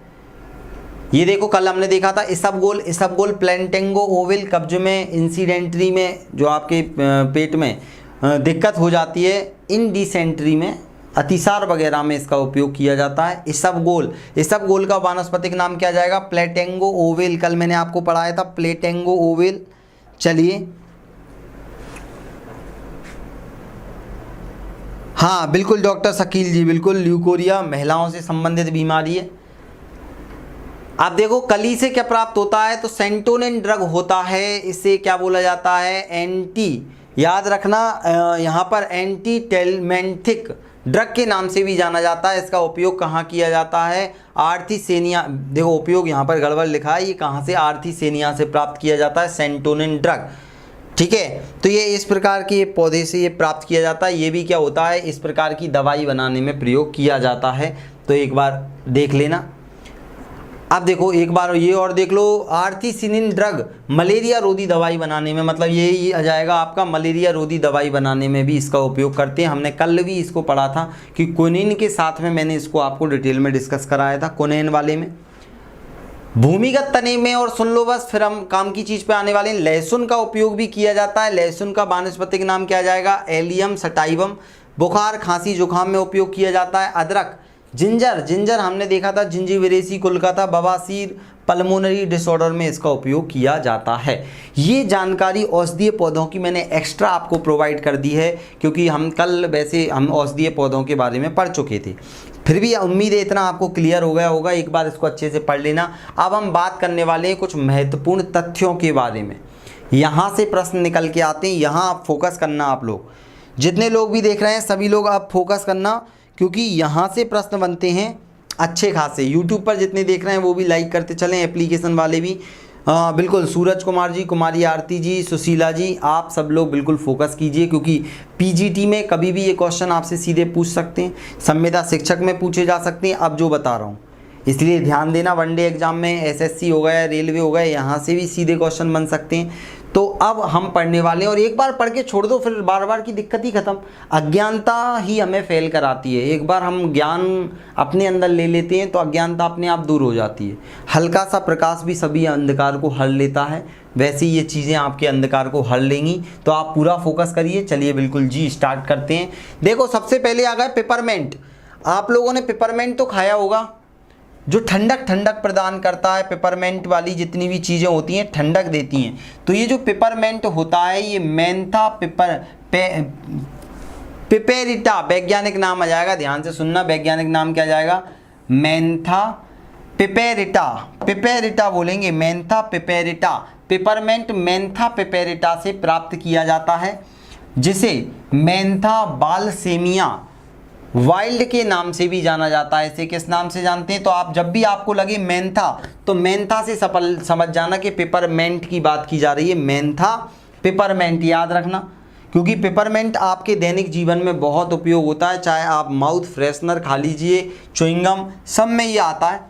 ये देखो, कल हमने देखा था इसबगोल प्लेंटेंगो ओविल, कब्ज में, इंसिडेंट्री में जो आपके पेट में दिक्कत हो जाती है, इन डिसेंट्री में, अतिसार वगैरह में इसका उपयोग किया जाता है। इसबगोल का वानस्पतिक नाम क्या जाएगा, प्लेटेंगो ओविल। कल मैंने आपको पढ़ाया था प्लेटेंगो ओविल। चलिए, हाँ बिल्कुल डॉक्टर शकील जी, बिल्कुल ल्यूकोरिया महिलाओं से संबंधित बीमारी है। आप देखो कली से क्या प्राप्त होता है, तो सेंटोनिन ड्रग होता है। इसे क्या बोला जाता है, एंटी, याद रखना यहाँ पर एंटी टेलमेंथिक ड्रग के नाम से भी जाना जाता है। इसका उपयोग कहाँ किया जाता है, आर्थीसेनिया। देखो उपयोग यहाँ पर गड़बड़ लिखा है, ये कहाँ से, आर्थीसेनिया से प्राप्त किया जाता है सेंटोनिन ड्रग। ठीक है, तो ये इस प्रकार के पौधे से ये प्राप्त किया जाता है। ये भी क्या होता है, इस प्रकार की दवाई बनाने में प्रयोग किया जाता है। तो एक बार देख लेना। अब देखो एक बार ये और देख लो, आर्थीसिनिन ड्रग मलेरिया रोधी दवाई बनाने में, मतलब यही आ जाएगा आपका, मलेरिया रोधी दवाई बनाने में भी इसका उपयोग करते हैं। हमने कल भी इसको पढ़ा था कि क्विनिन के साथ में मैंने इसको आपको डिटेल में डिस्कस कराया था, क्विनिन वाले में। भूमिगत तने में, और सुन लो बस, फिर हम काम की चीज़ पे आने वाले हैं। लहसुन का उपयोग भी किया जाता है। लहसुन का वानस्पतिक नाम क्या जाएगा, एलियम सटाइवम। बुखार, खांसी, जुकाम में उपयोग किया जाता है। अदरक, जिंजर हमने देखा था जिंजीविरेसी कुल का था, बवासीर, पल्मोनरी डिसऑर्डर में इसका उपयोग किया जाता है। ये जानकारी औषधीय पौधों की मैंने एक्स्ट्रा आपको प्रोवाइड कर दी है, क्योंकि हम कल वैसे हम औषधीय पौधों के बारे में पढ़ चुके थे। फिर भी उम्मीद है इतना आपको क्लियर हो गया होगा। एक बार इसको अच्छे से पढ़ लेना। अब हम बात करने वाले हैं कुछ महत्वपूर्ण तथ्यों के बारे में। यहाँ से प्रश्न निकल के आते हैं, यहाँ आप फोकस करना। आप लोग जितने लोग भी देख रहे हैं सभी लोग आप फोकस करना, क्योंकि यहाँ से प्रश्न बनते हैं अच्छे खासे। यूट्यूब पर जितने देख रहे हैं वो भी लाइक करते चलें, एप्लीकेशन वाले भी। बिल्कुल, सूरज कुमार जी, कुमारी आरती जी, सुशीला जी, आप सब लोग बिल्कुल फोकस कीजिए, क्योंकि पीजीटी में कभी भी ये क्वेश्चन आपसे सीधे पूछ सकते हैं, संविदा शिक्षक में पूछे जा सकते हैं। अब जो बता रहा हूँ इसलिए ध्यान देना, वनडे एग्जाम में एसएससी हो गया, रेलवे हो गया, यहाँ से भी सीधे क्वेश्चन बन सकते हैं। तो अब हम पढ़ने वाले हैं, और एक बार पढ़ के छोड़ दो फिर बार बार की दिक्कत ही खत्म। अज्ञानता ही हमें फेल कराती है। एक बार हम ज्ञान अपने अंदर ले लेते हैं तो अज्ञानता अपने आप दूर हो जाती है। हल्का सा प्रकाश भी सभी अंधकार को हर लेता है, वैसे ये चीज़ें आपके अंधकार को हर लेंगी। तो आप पूरा फोकस करिए। चलिए बिल्कुल जी, स्टार्ट करते हैं। देखो सबसे पहले आ गया पेपरमेंट। आप लोगों ने पेपरमेंट तो खाया होगा, जो ठंडक प्रदान करता है। पेपरमेंट वाली जितनी भी चीज़ें होती हैं ठंडक देती हैं। तो ये जो पेपरमेंट होता है, ये मेंथा पिपेरिटा वैज्ञानिक नाम आ जाएगा। ध्यान से सुनना, वैज्ञानिक नाम क्या जाएगा, मेंथा पिपेरिटा। पिपेरिटा बोलेंगे, Mentha piperita. Peppermint Mentha piperita से प्राप्त किया जाता है, जिसे मेंथा बालसेमिया वाइल्ड के नाम से भी जाना जाता है। इसे किस नाम से जानते हैं, तो आप जब भी आपको लगे मेंथा, तो मेंथा से समझ जाना कि पेपरमेंट की बात की जा रही है। मेंथा पेपरमेंट याद रखना, क्योंकि पेपरमेंट आपके दैनिक जीवन में बहुत उपयोग होता है। चाहे आप माउथ फ्रेशनर खा लीजिए, च्युइंगम, सब में ये आता है।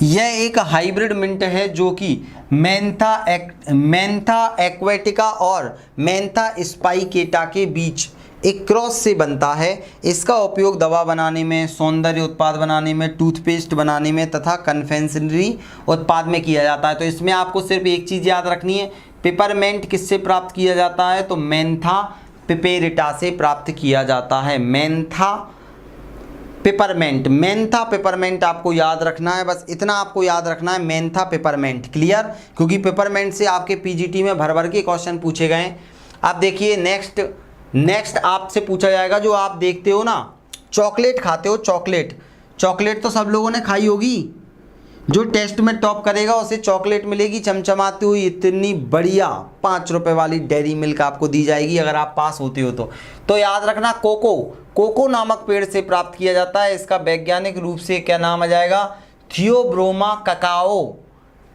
यह एक हाइब्रिड मिंट है जो कि मेंथा एक्वेटिका और मेंथा स्पाइकेटा के बीच एक क्रॉस से बनता है। इसका उपयोग दवा बनाने में, सौंदर्य उत्पाद बनाने में, टूथपेस्ट बनाने में तथा कन्फेक्शनरी उत्पाद में किया जाता है। तो इसमें आपको सिर्फ एक चीज़ याद रखनी है, पेपरमेंट किससे प्राप्त किया जाता है, तो मेंथा पिपेरिटा से प्राप्त किया जाता है। मेंथा पेपरमेंट आपको याद रखना है, बस इतना आपको याद रखना है, मेंथा पेपरमेंट। क्लियर, क्योंकि पेपरमेंट से आपके पीजीटी में भर भर के क्वेश्चन पूछे गए। अब देखिए नेक्स्ट आपसे पूछा जाएगा, जो आप देखते हो ना, चॉकलेट खाते हो, चॉकलेट तो सब लोगों ने खाई होगी। जो टेस्ट में टॉप करेगा उसे चॉकलेट मिलेगी चमचमाती हुई इतनी बढ़िया 5 रुपए वाली डेयरी मिल्क आपको दी जाएगी अगर आप पास होते हो तो याद रखना कोको नामक पेड़ से प्राप्त किया जाता है। इसका वैज्ञानिक रूप से क्या नाम आ जाएगा? Theobroma cacao.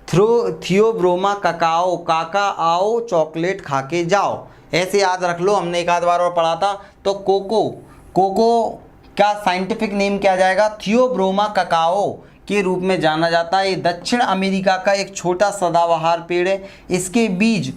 थियोब्रोमा ककाओ, काका आओ चॉकलेट खा के जाओ, ऐसे याद रख लो। हमने एक आध बार और पढ़ा था। तो कोको का साइंटिफिक नेम क्या जाएगा? थियोब्रोमा ककाओ के रूप में जाना जाता है। ये दक्षिण अमेरिका का एक छोटा सदाबहार पेड़ है। इसके बीज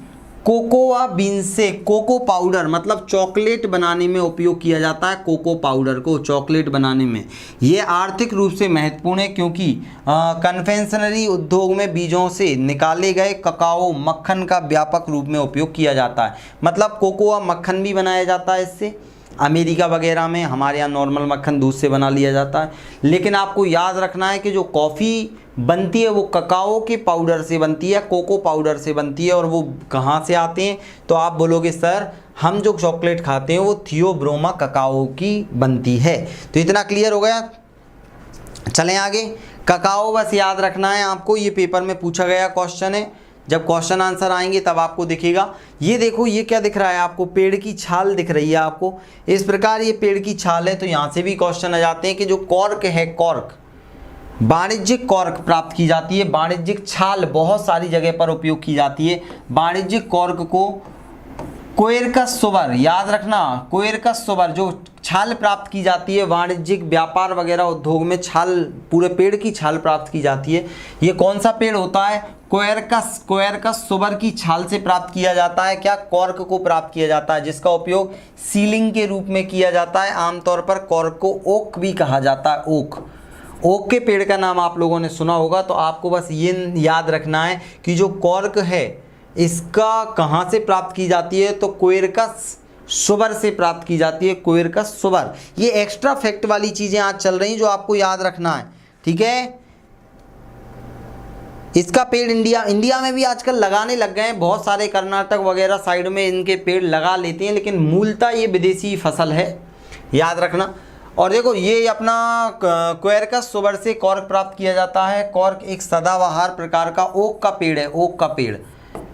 कोकोआ बीन से कोको पाउडर मतलब चॉकलेट बनाने में उपयोग किया जाता है। कोको पाउडर को चॉकलेट बनाने में ये आर्थिक रूप से महत्वपूर्ण है क्योंकि कन्फेक्शनरी उद्योग में बीजों से निकाले गए ककाओ मक्खन का व्यापक रूप में उपयोग किया जाता है। मतलब कोकोआ मक्खन भी बनाया जाता है इससे। अमेरिका वगैरह में, हमारे यहाँ नॉर्मल मक्खन दूध से बना लिया जाता है। लेकिन आपको याद रखना है कि जो कॉफ़ी बनती है वो ककाओ के पाउडर से बनती है, कोको पाउडर से बनती है। और वो कहाँ से आते हैं? तो आप बोलोगे सर हम जो चॉकलेट खाते हैं वो थियोब्रोमा ककाओ की बनती है। तो इतना क्लियर हो गया। चलें आगे। ककाओ बस याद रखना है आपको, ये पेपर में पूछा गया क्वेश्चन है। जब क्वेश्चन आंसर आएंगे तब आपको दिखेगा। ये देखो, ये क्या दिख रहा है आपको? पेड़ की छाल दिख रही है आपको। इस प्रकार ये पेड़ की छाल है। तो यहाँ से भी क्वेश्चन आ जाते हैं कि जो कॉर्क है, कॉर्क वाणिज्यिक कॉर्क प्राप्त की जाती है। वाणिज्यिक छाल बहुत सारी जगह पर उपयोग की जाती है। वाणिज्यिक कॉर्क को कोएर्कस सुबर, याद रखना, कोएर्कस सुबर जो छाल प्राप्त की जाती है वाणिज्यिक व्यापार वगैरह उद्योग में, छाल पूरे पेड़ की छाल प्राप्त की जाती है। ये कौन सा पेड़ होता है? कोएर्कस सुबर की छाल से प्राप्त किया जाता है। क्या? कॉर्क को प्राप्त किया जाता है, जिसका उपयोग सीलिंग के रूप में किया जाता है। आमतौर पर कॉर्क को ओक भी कहा जाता है। ओक के पेड़ का नाम आप लोगों ने सुना होगा। तो आपको बस ये याद रखना है कि जो कॉर्क है इसका कहाँ से प्राप्त की जाती है? तो कोएर्कस सुबर से प्राप्त की जाती है। कोएर्कस सुबर। ये एक्स्ट्रा फैक्ट वाली चीज़ें आज चल रही जो आपको याद रखना है, ठीक है। इसका पेड़ इंडिया में भी आजकल लगाने लग गए हैं। बहुत सारे कर्नाटक वगैरह साइड में इनके पेड़ लगा लेते हैं, लेकिन मूलतः ये विदेशी फसल है, याद रखना। और देखो, ये अपना कोएर्कस सुबर से कॉर्क प्राप्त किया जाता है। कॉर्क एक सदाबहार प्रकार का ओक का पेड़ है, ओक का पेड़,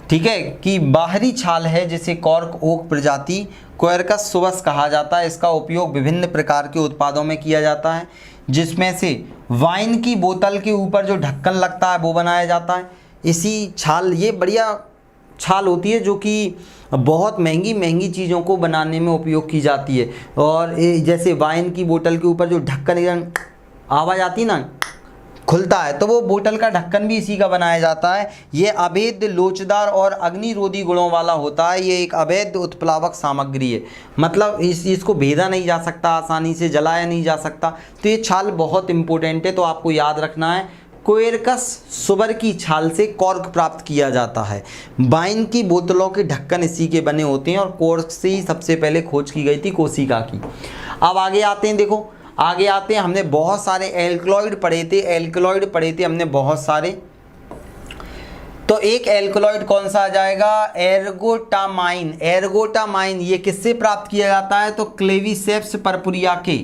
ठीक है, कि बाहरी छाल है जिसे कॉर्क ओक प्रजाति कोएर्कस सुबस कहा जाता है। इसका उपयोग विभिन्न प्रकार के उत्पादों में किया जाता है, जिसमें से वाइन की बोतल के ऊपर जो ढक्कन लगता है वो बनाया जाता है। इसी छाल, ये बढ़िया छाल होती है जो कि बहुत महंगी चीज़ों को बनाने में उपयोग की जाती है। और जैसे वाइन की बोतल के ऊपर जो ढक्कन आवाज़ आती है ना, खुलता है, तो वो बोतल का ढक्कन भी इसी का बनाया जाता है। ये अवैध, लोचदार और अग्निरोधी गुणों वाला होता है। ये एक अवैध उत्प्लावक सामग्री है, मतलब इसको भेदा नहीं जा सकता, आसानी से जलाया नहीं जा सकता। तो ये छाल बहुत इंपॉर्टेंट है, तो आपको याद रखना है। कोएर्कस सुबर की छाल से कॉर्क प्राप्त किया जाता है। वाइन की बोतलों के ढक्कन इसी के बने होते हैं और कॉर्क से ही सबसे पहले खोज की गई थी कोशिका की। अब आगे आते हैं, देखो आगे आते हैं। हमने बहुत सारे एल्कलॉइड पढ़े थे हमने बहुत सारे। तो एक एल्कलॉइड कौन सा आ जाएगा? एर्गोटामाइन। ये किससे प्राप्त किया जाता है? तो क्लेविसेप्स परपुरिया के,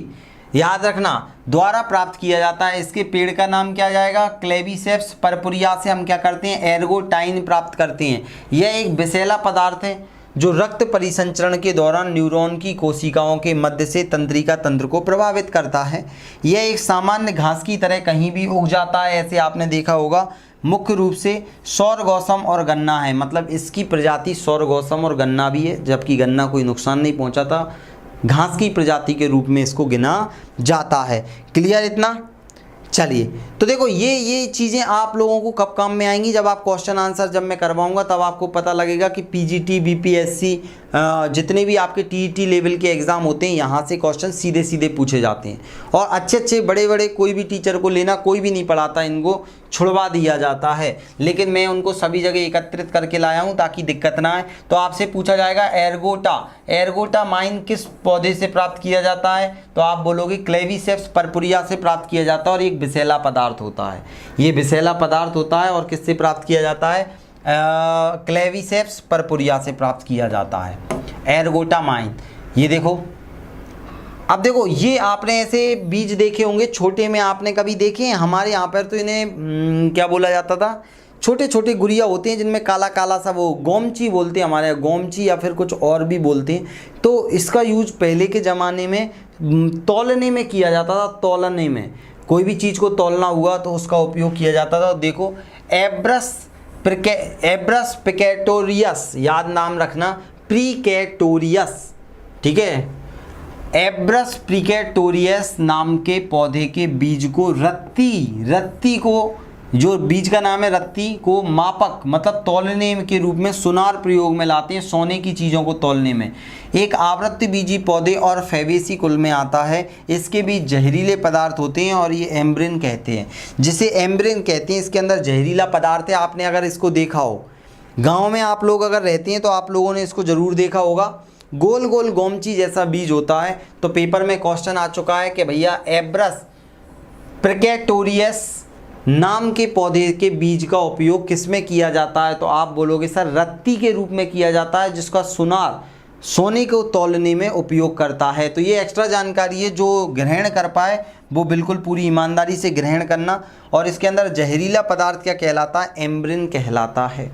याद रखना, द्वारा प्राप्त किया जाता है। इसके पेड़ का नाम क्या जाएगा? क्लेविसेप्स परपुरिया से हम क्या करते हैं? एर्गोटाइन प्राप्त करते हैं। यह एक विषैला पदार्थ है जो रक्त परिसंचरण के दौरान न्यूरॉन की कोशिकाओं के मध्य से तंत्रिका तंत्र को प्रभावित करता है। यह एक सामान्य घास की तरह कहीं भी उग जाता है, ऐसे आपने देखा होगा। मुख्य रूप से सौरगोसम और गन्ना है, मतलब इसकी प्रजाति सौरगोसम और गन्ना भी है, जबकि गन्ना कोई नुकसान नहीं पहुंचाता। घास की प्रजाति के रूप में इसको गिना जाता है। क्लियर इतना? चलिए, तो देखो ये चीज़ें आप लोगों को कब काम में आएंगी? जब आप क्वेश्चन आंसर जब मैं करवाऊंगा तब आपको पता लगेगा कि पीजीटी, बीपीएससी, जितने भी आपके टीईटी लेवल के एग्ज़ाम होते हैं, यहाँ से क्वेश्चन सीधे सीधे पूछे जाते हैं। और अच्छे बड़े कोई भी टीचर को लेना, कोई भी नहीं पढ़ाता, इनको छुड़वा दिया जाता है। लेकिन मैं उनको सभी जगह एकत्रित करके लाया हूँ ताकि दिक्कत ना आए। तो आपसे पूछा जाएगा एर्गोटामाइन किस पौधे से प्राप्त किया जाता है? तो आप बोलोगे क्लेविसेप्स परपुरिया से प्राप्त किया जाता है, और एक विषैला पदार्थ होता है। ये विषैला पदार्थ होता है और किससे प्राप्त किया जाता है? क्लेविसेप्स परपुरिया से प्राप्त किया जाता है एर्गोटामाइन। ये देखो, अब देखो ये आपने ऐसे बीज देखे होंगे, छोटे में आपने कभी देखे हैं? हमारे यहाँ पर तो इन्हें क्या बोला जाता था, छोटे छोटे गुड़िया होते हैं जिनमें काला काला सा, वो गोमची बोलते हैं हमारे यहाँ, गोमची या फिर कुछ और भी बोलते हैं। तो इसका यूज पहले के ज़माने में तौलने में किया जाता था, तौलने में कोई भी चीज़ को तौलना हुआ तो उसका उपयोग किया जाता था। देखो एब्रस पिकेटोरियस, याद नाम रखना, प्रिकेटोरियस, ठीक है। एब्रस प्रिकेटोरियस नाम के पौधे के बीज को रत्ती को, जो बीज का नाम है रत्ती को, मापक मतलब तौलने के रूप में सुनार प्रयोग में लाते हैं, सोने की चीज़ों को तौलने में। एक आवृत्ति बीजी पौधे और फैबेसी कुल में आता है। इसके बीज जहरीले पदार्थ होते हैं और ये एम्ब्रिन कहते हैं, जिसे एम्ब्रिन कहते हैं। इसके अंदर जहरीला पदार्थ है। आपने अगर इसको देखा हो, गाँव में आप लोग अगर रहते हैं तो आप लोगों ने इसको ज़रूर देखा होगा, गोल गोल गोमची जैसा बीज होता है। तो पेपर में क्वेश्चन आ चुका है कि भैया एब्रस प्रिकेटोरियस नाम के पौधे के बीज का उपयोग किस में किया जाता है? तो आप बोलोगे सर रत्ती के रूप में किया जाता है, जिसका सुनार सोने को तौलने में उपयोग करता है। तो ये एक्स्ट्रा जानकारी है, जो ग्रहण कर पाए वो बिल्कुल पूरी ईमानदारी से ग्रहण करना। और इसके अंदर जहरीला पदार्थ क्या कहलाता है? एम्ब्रिन कहलाता है।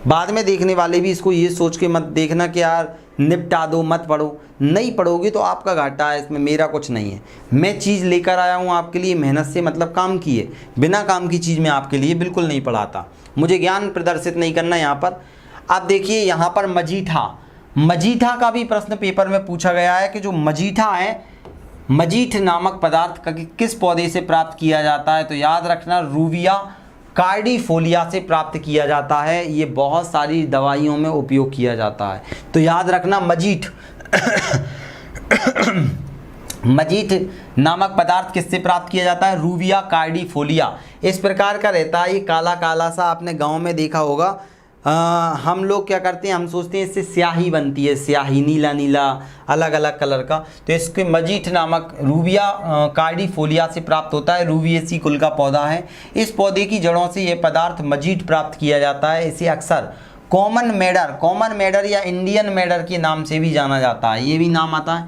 बाद में देखने वाले भी इसको ये सोच के मत देखना कि यार निपटा दो, मत पढ़ो। नहीं पढ़ोगे तो आपका घाटा है, इसमें मेरा कुछ नहीं है। मैं चीज़ लेकर आया हूँ आपके लिए, मेहनत से मतलब काम की है। बिना काम की चीज़ मैं आपके लिए बिल्कुल नहीं पढ़ाता। मुझे ज्ञान प्रदर्शित नहीं करना यहाँ पर। अब देखिए यहाँ पर मजीठा का भी प्रश्न पेपर में पूछा गया है कि जो मजीठा है, मजीठ नामक पदार्थ किस पौधे से प्राप्त किया जाता है? तो याद रखना रूबिया कार्डिफोलिया से प्राप्त किया जाता है। ये बहुत सारी दवाइयों में उपयोग किया जाता है। तो याद रखना मजीठ मजीठ नामक पदार्थ किससे प्राप्त किया जाता है? रूबिया कार्डिफोलिया। इस प्रकार का रहता है, ये काला काला सा, आपने गांव में देखा होगा। हम लोग क्या करते हैं, हम सोचते हैं इससे स्याही बनती है, स्याही नीला नीला अलग अलग कलर का। तो इसके मजीठ नामक रूबिया कार्डिफोलिया से प्राप्त होता है। रूबिएसी कुल का पौधा है। इस पौधे की जड़ों से यह पदार्थ मजीठ प्राप्त किया जाता है। इसे अक्सर कॉमन मैडर या इंडियन मैडर के नाम से भी जाना जाता है। ये भी नाम आता है,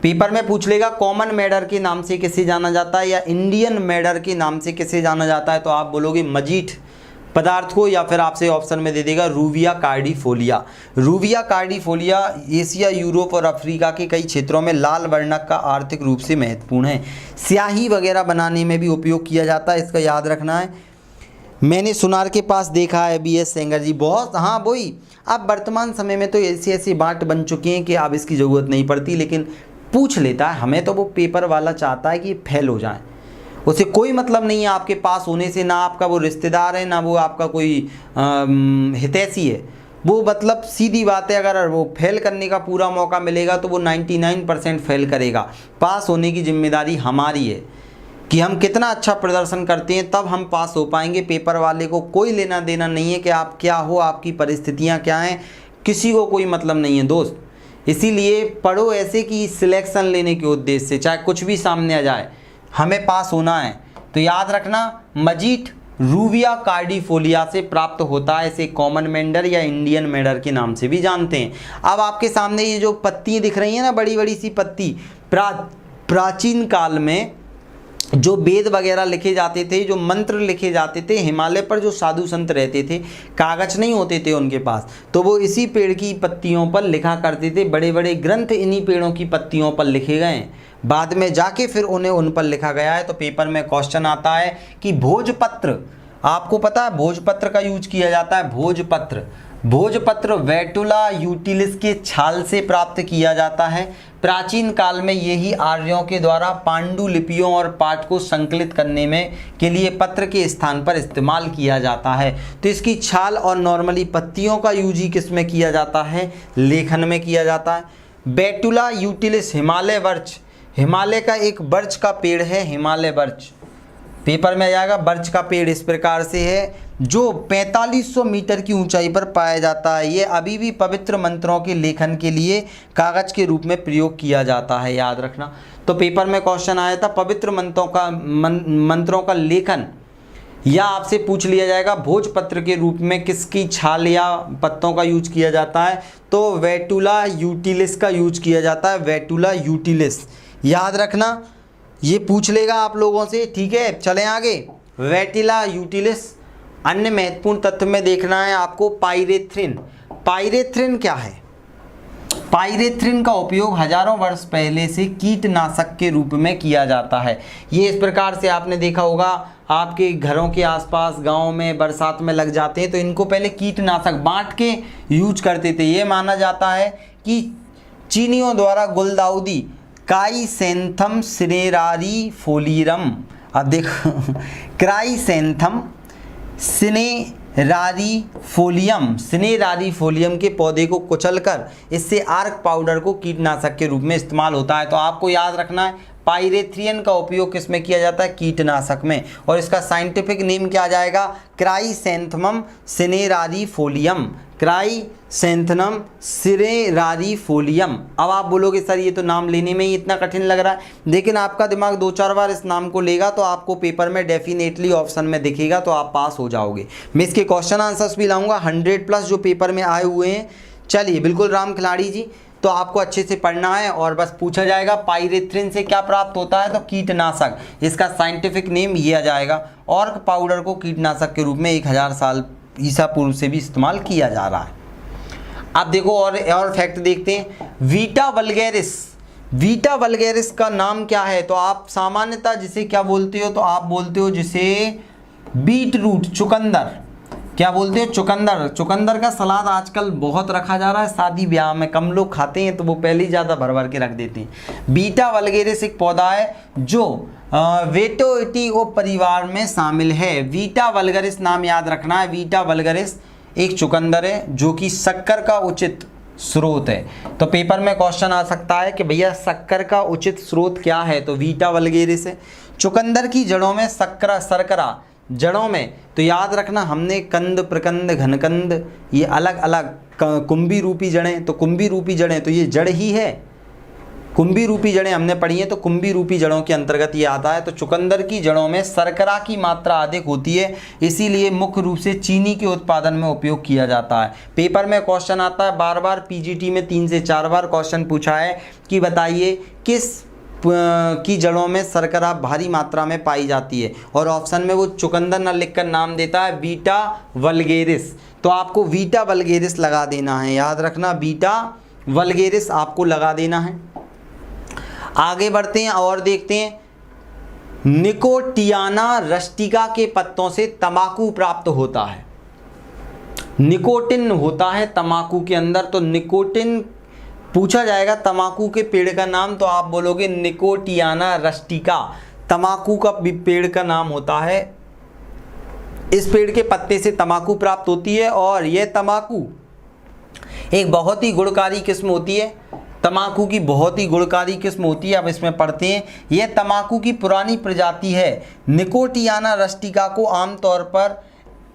पेपर में पूछ लेगा कॉमन मैडर के नाम से किसे जाना जाता है या इंडियन मैडर के नाम से किसे जाना जाता है? तो आप बोलोगे मजीठ पदार्थ को, या फिर आपसे ऑप्शन में दे देगा rubia cordifolia. Rubia cordifolia Asia, Europe और अफ्रीका के कई क्षेत्रों में लाल वर्णक का आर्थिक रूप से महत्वपूर्ण है। स्याही वगैरह बनाने में भी उपयोग किया जाता है, इसका याद रखना है। मैंने सुनार के पास देखा है BS सेंगर जी, बहुत, हाँ वही। अब वर्तमान समय में तो ऐसी बाट बन चुकी हैं कि अब इसकी ज़रूरत नहीं पड़ती, लेकिन पूछ लेता है। हमें तो वो पेपर वाला चाहता है कि फेल हो जाए, उसे कोई मतलब नहीं है आपके पास होने से, ना आपका वो रिश्तेदार है, ना वो आपका कोई हितैषी है। वो मतलब सीधी बात है, अगर वो फेल करने का पूरा मौका मिलेगा तो वो 99% फेल करेगा। पास होने की जिम्मेदारी हमारी है कि हम कितना अच्छा प्रदर्शन करते हैं, तब हम पास हो पाएंगे। पेपर वाले को कोई लेना देना नहीं है कि आप क्या हो, आपकी परिस्थितियाँ क्या हैं, किसी को कोई मतलब नहीं है दोस्त। इसीलिए पढ़ो ऐसे कि सिलेक्शन लेने के उद्देश्य से, चाहे कुछ भी सामने आ जाए, हमें पास होना है। तो याद रखना मजीठ रूबिया कार्डिफोलिया से प्राप्त होता है। इसे कॉमन मैडर या इंडियन मैडर के नाम से भी जानते हैं। अब आपके सामने ये जो पत्ती दिख रही है ना, बड़ी बड़ी सी पत्ती, प्राचीन काल में जो वेद वगैरह लिखे जाते थे, जो मंत्र लिखे जाते थे, हिमालय पर जो साधु संत रहते थे, कागज नहीं होते थे उनके पास, तो वो इसी पेड़ की पत्तियों पर लिखा करते थे। बड़े बड़े ग्रंथ इन्हीं पेड़ों की पत्तियों पर लिखे गए हैं, बाद में जाके फिर उन्हें उन पर लिखा गया है। तो पेपर में क्वेश्चन आता है कि भोजपत्र, आपको पता है भोजपत्र का यूज किया जाता है। भोजपत्र वेटुला यूटिलिस के छाल से प्राप्त किया जाता है। प्राचीन काल में यही आर्यों के द्वारा पांडुलिपियों और पाठ को संकलित करने में के लिए पत्र के स्थान पर इस्तेमाल किया जाता है। तो इसकी छाल और नॉर्मली पत्तियों का यूज ही किस में किया जाता है? लेखन में किया जाता है। बेटुला यूटिलिस हिमालय बर्च, हिमालय का एक बर्च का पेड़ है, हिमालय बर्च पेपर में आ जाएगा। बर्च का पेड़ इस प्रकार से है जो 4500 मीटर की ऊंचाई पर पाया जाता है। ये अभी भी पवित्र मंत्रों के लेखन के लिए कागज के रूप में प्रयोग किया जाता है, याद रखना। तो पेपर में क्वेश्चन आया था पवित्र मंत्रों का लेखन, या आपसे पूछ लिया जाएगा भोजपत्र के रूप में किसकी छाल या पत्तों का यूज किया जाता है? तो वेटुला यूटिलिस का यूज किया जाता है। वेटुला यूटिलिस याद रखना, ये पूछ लेगा आप लोगों से, ठीक है। चलें आगे। वेटिला यूटिलिस। अन्य महत्वपूर्ण तत्व में देखना है आपको पाइरेथ्रिन। पाइरेथ्रिन क्या है? पाइरेथ्रिन का उपयोग हजारों वर्ष पहले से कीटनाशक के रूप में किया जाता है। ये इस प्रकार से आपने देखा होगा, आपके घरों के आसपास गांव में बरसात में लग जाते हैं तो इनको पहले कीटनाशक बांट के यूज करते थे। ये माना जाता है कि चीनियों द्वारा गुलदाउदी क्राइसैंथम सिनेरारीफोलियम, अब देखो क्राइसैंथम सिनेरारीफोलियम के पौधे को कुचलकर इससे आर्क पाउडर को कीटनाशक के रूप में इस्तेमाल होता है। तो आपको याद रखना है पाइरेथ्रियन का उपयोग किस में किया जाता है? कीटनाशक में। और इसका साइंटिफिक नेम क्या आ जाएगा? क्राइसैंथमम सिनेरारीफोलियम। क्राइसैंथमम सिनेरारीफोलियम। अब आप बोलोगे सर ये तो नाम लेने में ही इतना कठिन लग रहा है, लेकिन आपका दिमाग 2-4 बार इस नाम को लेगा तो आपको पेपर में डेफिनेटली ऑप्शन में दिखेगा, तो आप पास हो जाओगे। मैं इसके क्वेश्चन आंसर्स भी लाऊंगा 100+ जो पेपर में आए हुए हैं। चलिए बिल्कुल राम खिलाड़ी जी, तो आपको अच्छे से पढ़ना है और बस पूछा जाएगा पाइरेथ्रिन से क्या प्राप्त होता है, तो कीटनाशक। इसका साइंटिफिक नेम ये आ जाएगा। ऑर्क पाउडर को कीटनाशक के रूप में 1000 साल ईसा पूर्व से भी इस्तेमाल किया जा रहा है। अब देखो और फैक्ट देखते हैं। Vita vulgaris. वीटा वल्गैरिस का नाम क्या है? तो आप सामान्यतः जिसे क्या बोलते हो? तो आप बोलते हो जिसे बीट रूट, चुकंदर। क्या बोलते हो? चुकंदर। चुकंदर का सलाद आजकल बहुत रखा जा रहा है, शादी ब्याह में कम लोग खाते हैं तो वो पहले ही ज़्यादा भर भर के रख देते हैं। बीटा वल्गैरिस एक पौधा है जो वेटोइटिओ परिवार में शामिल है। वीटा वल्गैरिस नाम याद रखना है। वीटा वल्गैरिस एक चुकंदर है जो कि शक्कर का उचित स्रोत है। तो पेपर में क्वेश्चन आ सकता है कि भैया शक्कर का उचित स्रोत क्या है? तो वीटा वल्गैरिस है। चुकंदर की जड़ों में शर्करा जड़ों में, तो याद रखना हमने कंद, प्रकंद, घनकंद, ये अलग अलग कुंभी रूपी जड़ें, तो कुंभी रूपी जड़ें तो ये जड़ ही है। कुंभी रूपी जड़ें हमने पढ़ी हैं, तो कुंभी रूपी जड़ों के अंतर्गत ये आता है। तो चुकंदर की जड़ों में शर्करा की मात्रा अधिक होती है, इसीलिए मुख्य रूप से चीनी के उत्पादन में उपयोग किया जाता है। पेपर में क्वेश्चन आता है बार बार, पीजीटी में 3 से 4 बार क्वेश्चन पूछा है कि बताइए किस की जड़ों में शर्करा भारी मात्रा में पाई जाती है, और ऑप्शन में वो चुकंदर न लिखकर नाम देता है वीटा वल्गैरिस। तो आपको वीटा वल्गैरिस लगा देना है, याद रखना वीटा वल्गैरिस आपको लगा देना है। आगे बढ़ते हैं और देखते हैं। निकोटियाना रस्टिका के पत्तों से तंबाकू प्राप्त होता है। निकोटिन होता है तंबाकू के अंदर, तो निकोटिन पूछा जाएगा तंबाकू के पेड़ का नाम, तो आप बोलोगे निकोटियाना रस्टिका। तंबाकू का पेड़ का नाम होता है। इस पेड़ के पत्ते से तंबाकू प्राप्त होती है, और यह तंबाकू एक बहुत ही गुणकारी किस्म होती है। तंबाकू की बहुत ही गुणकारी किस्म होती है। अब इसमें पढ़ते हैं। यह तंबाकू की पुरानी प्रजाति है। निकोटियाना रस्टिका को आमतौर पर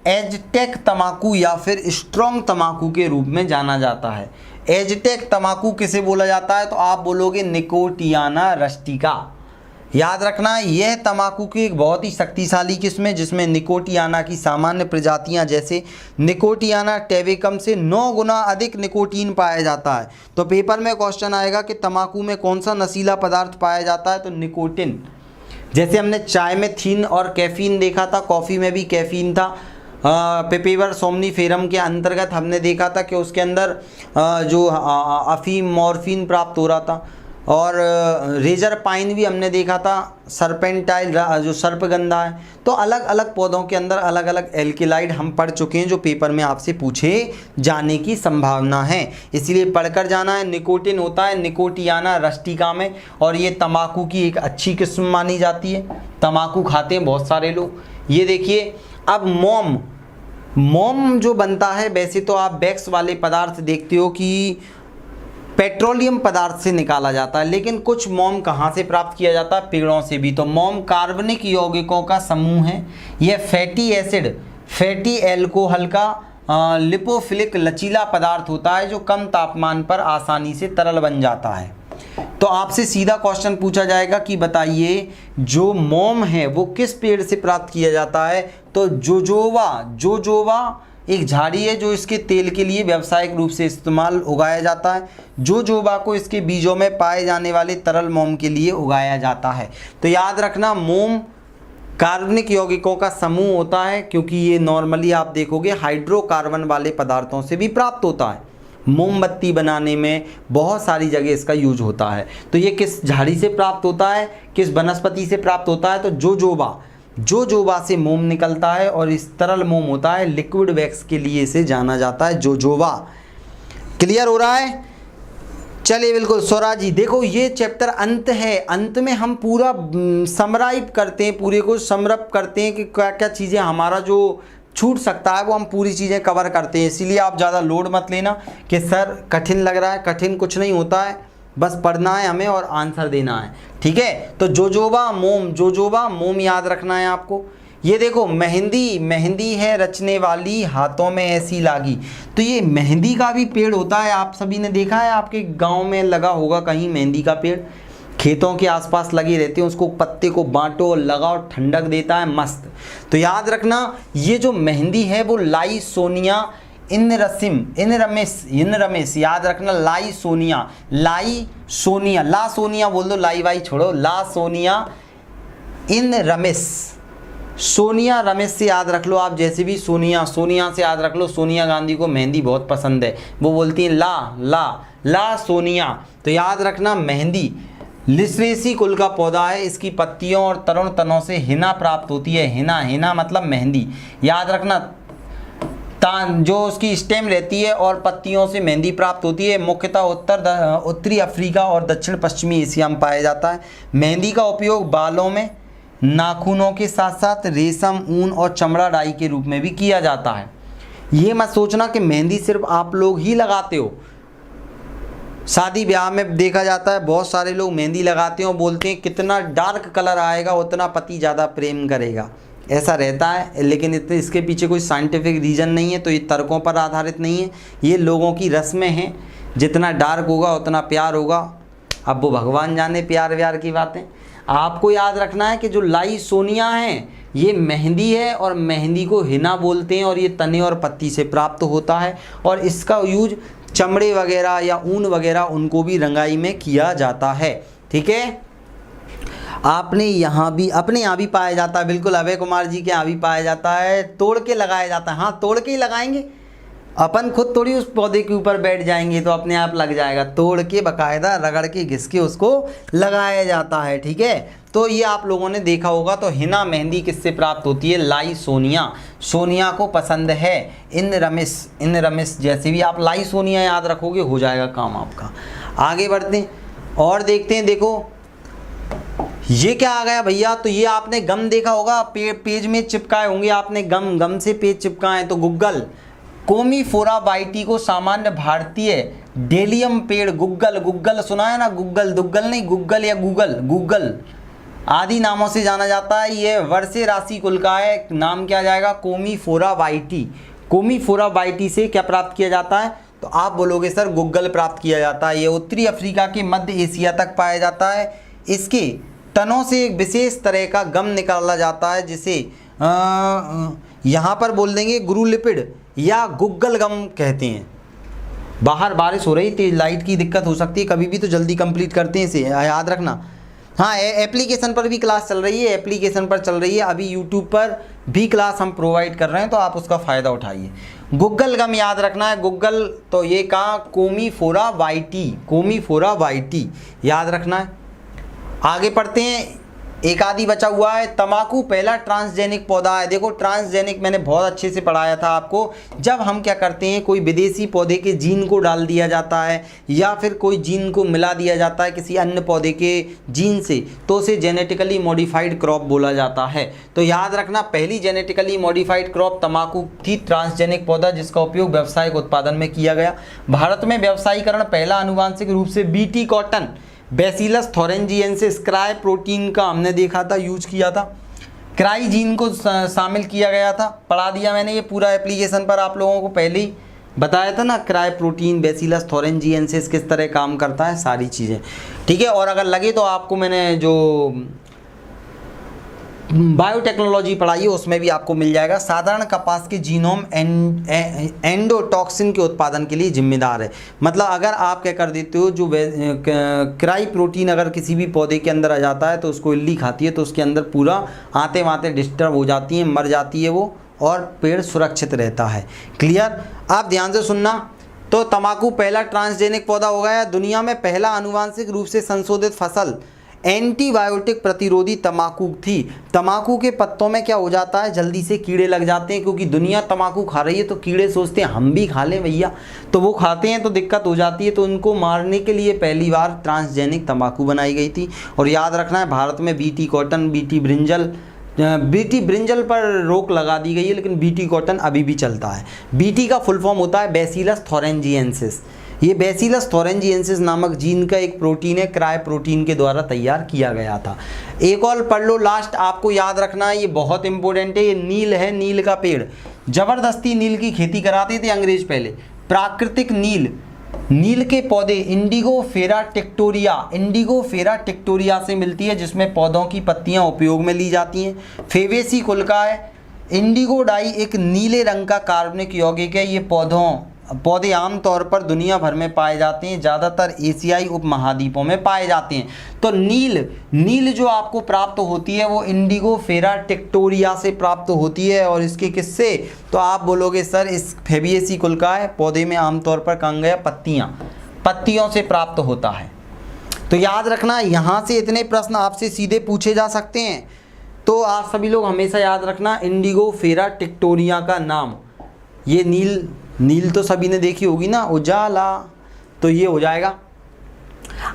एजटेक तंबाकू या फिर स्ट्रॉन्ग तंबाकू के रूप में जाना जाता है। एजटेक तंबाकू किसे बोला जाता है? तो आप बोलोगे निकोटियाना रस्टिका। याद रखना यह तंबाकू की एक बहुत ही शक्तिशाली किस्म है, जिसमें निकोटियाना की सामान्य प्रजातियां जैसे निकोटियाना टेबेकम से 9 गुना अधिक निकोटीन पाया जाता है। तो पेपर में क्वेश्चन आएगा कि तंबाकू में कौन सा नशीला पदार्थ पाया जाता है? तो निकोटिन। जैसे हमने चाय में थीन और कैफीन देखा था, कॉफ़ी में भी कैफीन था। पेपेवर सोमनीफेरम के अंतर्गत हमने देखा था कि उसके अंदर जो अफीम, मॉर्फिन प्राप्त हो रहा था। और रेजर पाइन भी हमने देखा था, सरपेंटाइल जो सर्पगंधा है। तो अलग अलग पौधों के अंदर अलग अलग एल्किलाइड हम पढ़ चुके हैं, जो पेपर में आपसे पूछे जाने की संभावना है, इसलिए पढ़कर जाना है। निकोटिन होता है निकोटियाना रस्टिका में, और ये तंबाकू की एक अच्छी किस्म मानी जाती है। तंबाकू खाते हैं बहुत सारे लोग। ये देखिए, अब मोम जो बनता है, वैसे तो आप वैक्स वाले पदार्थ देखते हो कि पेट्रोलियम पदार्थ से निकाला जाता है, लेकिन कुछ मोम कहाँ से प्राप्त किया जाता है? पेड़ों से भी। तो मोम कार्बनिक यौगिकों का समूह है। यह फैटी एसिड, फैटी एल्कोहल का लिपोफिलिक लचीला पदार्थ होता है, जो कम तापमान पर आसानी से तरल बन जाता है। तो आपसे सीधा क्वेश्चन पूछा जाएगा कि बताइए जो मोम है वो किस पेड़ से प्राप्त किया जाता है? तो जोजोवा एक झाड़ी है जो इसके तेल के लिए व्यावसायिक रूप से इस्तेमाल उगाया जाता है। जोजोबा को इसके बीजों में पाए जाने वाले तरल मोम के लिए उगाया जाता है। तो याद रखना, मोम कार्बनिक यौगिकों का समूह होता है, क्योंकि ये नॉर्मली आप देखोगे हाइड्रोकार्बन वाले पदार्थों से भी प्राप्त होता है। मोमबत्ती बनाने में बहुत सारी जगह इसका यूज होता है। तो ये किस झाड़ी से प्राप्त होता है, किस वनस्पति से प्राप्त होता है? तो जोजोबा से मोम निकलता है और इस तरल मोम होता है, लिक्विड वैक्स के लिए इसे जाना जाता है जोजोबा। क्लियर हो रहा है? चलिए बिल्कुल स्वराज जी, देखो ये चैप्टर अंत है, अंत में हम पूरा समराइज करते हैं, पूरे को समरप करते हैं कि क्या क्या चीज़ें हमारा जो छूट सकता है वो हम पूरी चीज़ें कवर करते हैं। इसीलिए आप ज़्यादा लोड मत लेना कि सर कठिन लग रहा है, कठिन कुछ नहीं होता है, बस पढ़ना है हमें और आंसर देना है। ठीक है, तो जोजोबा मोम याद रखना है आपको। ये देखो मेहंदी है रचने वाली, हाथों में ऐसी लागी। तो ये मेहंदी का भी पेड़ होता है, आप सभी ने देखा है, आपके गांव में लगा होगा कहीं मेहंदी का पेड़, खेतों के आसपास लगे रहते हैं, उसको पत्ते को बांटो और लगाओ, ठंडक देता है मस्त। तो याद रखना, ये जो मेहंदी है वो लाइसोनिया इनरमेस, याद रखना, ला सोनिया बोल दो, लाई वाई छोड़ो, ला सोनिया इनरमेस, सोनिया रमेश से याद रख लो आप, जैसे भी सोनिया से याद रख लो। सोनिया गांधी को मेहंदी बहुत पसंद है, वो बोलती हैं ला सोनिया। तो याद रखना, मेहंदी लिस्रेसी कुल का पौधा है, इसकी पत्तियों और तरुण तनों से हिना प्राप्त होती है। हिना मतलब मेहंदी। याद रखना, जो उसकी स्टेम रहती है और पत्तियों से मेहंदी प्राप्त होती है, मुख्यतः उत्तरी अफ्रीका और दक्षिण पश्चिमी एशिया में पाया जाता है। मेहंदी का उपयोग बालों में, नाखूनों के साथ साथ रेशम, ऊन और चमड़ा डाई के रूप में भी किया जाता है। ये मत सोचना कि मेहंदी सिर्फ आप लोग ही लगाते हो। शादी ब्याह में देखा जाता है बहुत सारे लोग मेहंदी लगाते हैं और बोलते हैं कितना डार्क कलर आएगा उतना पति ज़्यादा प्रेम करेगा, ऐसा रहता है। लेकिन इसके पीछे कोई साइंटिफिक रीज़न नहीं है, तो ये तर्कों पर आधारित नहीं है, ये लोगों की रस्में हैं। जितना डार्क होगा उतना प्यार होगा। अब वो भगवान जाने प्यार व्यार की बातें। आपको याद रखना है कि जो लाइसोनिया है ये मेहंदी है और मेहंदी को हिना बोलते हैं और ये तने और पत्ती से प्राप्त होता है और इसका यूज चमड़े वगैरह या ऊन वगैरह उनको भी रंगाई में किया जाता है। ठीक है, आपने यहाँ भी अपने यहाँ भी पाया जाता है, बिल्कुल अभय कुमार जी के यहाँ भी पाया जाता है। तोड़ के लगाया जाता है, हाँ तोड़ के ही लगाएंगे, अपन खुद थोड़ी उस पौधे के ऊपर बैठ जाएंगे तो अपने आप लग जाएगा। तोड़ के बाकायदा रगड़ के घिस के उसको लगाया जाता है। ठीक है, तो ये आप लोगों ने देखा होगा। तो हिना मेहंदी किससे प्राप्त होती है? लाइसोनिया, सोनिया को पसंद है। इनरमिस जैसे भी आप लाइसोनिया याद रखोगे हो जाएगा काम आपका। आगे बढ़ते हैं और देखते हैं। देखो ये क्या आ गया भैया, तो ये आपने गम देखा होगा, पेज में चिपकाए होंगे आपने, गम से पेज चिपकाए। तो गुग्गल, कोमीफोरा वाइटी को सामान्य भारतीय डेलियम पेड़, गुग्गल सुना है ना, दुग्गल नहीं, गुग्गल या गूगल आदि नामों से जाना जाता है। ये वर्षे राशि कुल का है, नाम क्या जाएगा? कोमीफोरा वाइटी से क्या प्राप्त किया जाता है? तो आप बोलोगे सर गुग्गल प्राप्त किया जाता है। ये उत्तरी अफ्रीका के मध्य एशिया तक पाया जाता है। इसके तनों से एक विशेष तरह का गम निकाला जाता है जिसे यहाँ पर बोल देंगे गुरुलिपिड या गुग्गल गम कहते हैं। बाहर बारिश हो रही, तेज लाइट की दिक्कत हो सकती है, कभी भी तो जल्दी कंप्लीट करते हैं इसे, याद रखना। हाँ, एप्लीकेशन पर भी क्लास चल रही है, अभी यूट्यूब पर भी क्लास हम प्रोवाइड कर रहे हैं, तो आप उसका फ़ायदा उठाइए। गुग्गल गम याद रखना है, गुग्गल तो ये कहा कोमीफोरा वाइटी याद रखना है। आगे पढ़ते हैं, एक आदि बचा हुआ है। तंबाकू पहला ट्रांसजेनिक पौधा है। देखो ट्रांसजेनिक मैंने बहुत अच्छे से पढ़ाया था आपको, जब हम क्या करते हैं कोई विदेशी पौधे के जीन को डाल दिया जाता है या फिर कोई जीन को मिला दिया जाता है किसी अन्य पौधे के जीन से, तो उसे जेनेटिकली मॉडिफाइड क्रॉप बोला जाता है। तो याद रखना, पहली जेनेटिकली मॉडिफाइड क्रॉप तंबाकू थी, ट्रांसजेनिक पौधा जिसका उपयोग व्यावसायिक उत्पादन में किया गया। भारत में व्यावसायीकरण पहला आनुवांशिक रूप से BT cotton, bacillus thuringiensis cry protein का हमने देखा था, यूज किया था। क्राई जीन को शामिल किया गया था, पढ़ा दिया मैंने ये पूरा एप्लीकेशन पर, आप लोगों को पहले ही बताया था ना, क्राई प्रोटीन, बैसिलस थोरेंजिएंसिस किस तरह काम करता है, सारी चीज़ें। ठीक है, और अगर लगे तो आपको मैंने जो बायोटेक्नोलॉजी पढ़ाइए, उसमें भी आपको मिल जाएगा। साधारण कपास के जीनोम एंडोटॉक्सिन के उत्पादन के लिए जिम्मेदार है। मतलब अगर आप क्या कर देते हो, जो क्राई प्रोटीन अगर किसी भी पौधे के अंदर आ जाता है तो उसको इल्ली खाती है, तो उसके अंदर पूरा आते वाते डिस्टर्ब हो जाती है, मर जाती है वो, और पेड़ सुरक्षित रहता है। क्लियर? आप ध्यान से सुनना। तो तंबाकू पहला ट्रांसजेनिक पौधा हो गया। दुनिया में पहला आनुवांशिक रूप से संशोधित फसल एंटीबायोटिक प्रतिरोधी तंबाकू थी। तंबाकू के पत्तों में क्या हो जाता है, जल्दी से कीड़े लग जाते हैं, क्योंकि दुनिया तंबाकू खा रही है तो कीड़े सोचते हैं हम भी खा लें भैया, तो वो खाते हैं तो दिक्कत हो जाती है। तो उनको मारने के लिए पहली बार ट्रांसजेनिक तंबाकू बनाई गई थी। और याद रखना है, भारत में बीटी कॉटन, बीटी ब्रिंजल पर रोक लगा दी गई है, लेकिन बीटी कॉटन अभी भी चलता है। बीटी का फुल फॉर्म होता है बैसिलस थोरेंजिएंसिस। ये बैसिलस थोरेंजिएंसिस नामक जीन का एक प्रोटीन है, क्राय प्रोटीन के द्वारा तैयार किया गया था। एक और पढ़ लो लास्ट, आपको याद रखना है, ये बहुत इंपॉर्टेंट है। ये नील है, नील का पेड़। जबरदस्ती नील की खेती कराते थे अंग्रेज पहले। प्राकृतिक नील के पौधे इंडिगोफेरा टिक्टोरिया से मिलती है, जिसमें पौधों की पत्तियां उपयोग में ली जाती हैं। फेवेसी कुल का है। इंडिगो डाई एक नीले रंग का कार्बनिक यौगिक है। ये पौधे आमतौर पर दुनिया भर में पाए जाते हैं, ज़्यादातर एशियाई उपमहाद्वीपों में पाए जाते हैं। तो नील जो आपको प्राप्त होती है वो इंडिगोफेरा टिक्टोरिया से प्राप्त होती है। और इसके किससे, तो आप बोलोगे सर इस फेबिएसी कुल का है, पौधे में आमतौर पर कहाँ गया, पत्तियों से प्राप्त होता है। तो याद रखना, यहाँ से इतने प्रश्न आपसे सीधे पूछे जा सकते हैं। तो आप सभी लोग हमेशा याद रखना, इंडिगोफेरा टिक्टोरिया का नाम। ये नील तो सभी ने देखी होगी ना, उजाला, तो ये हो जाएगा।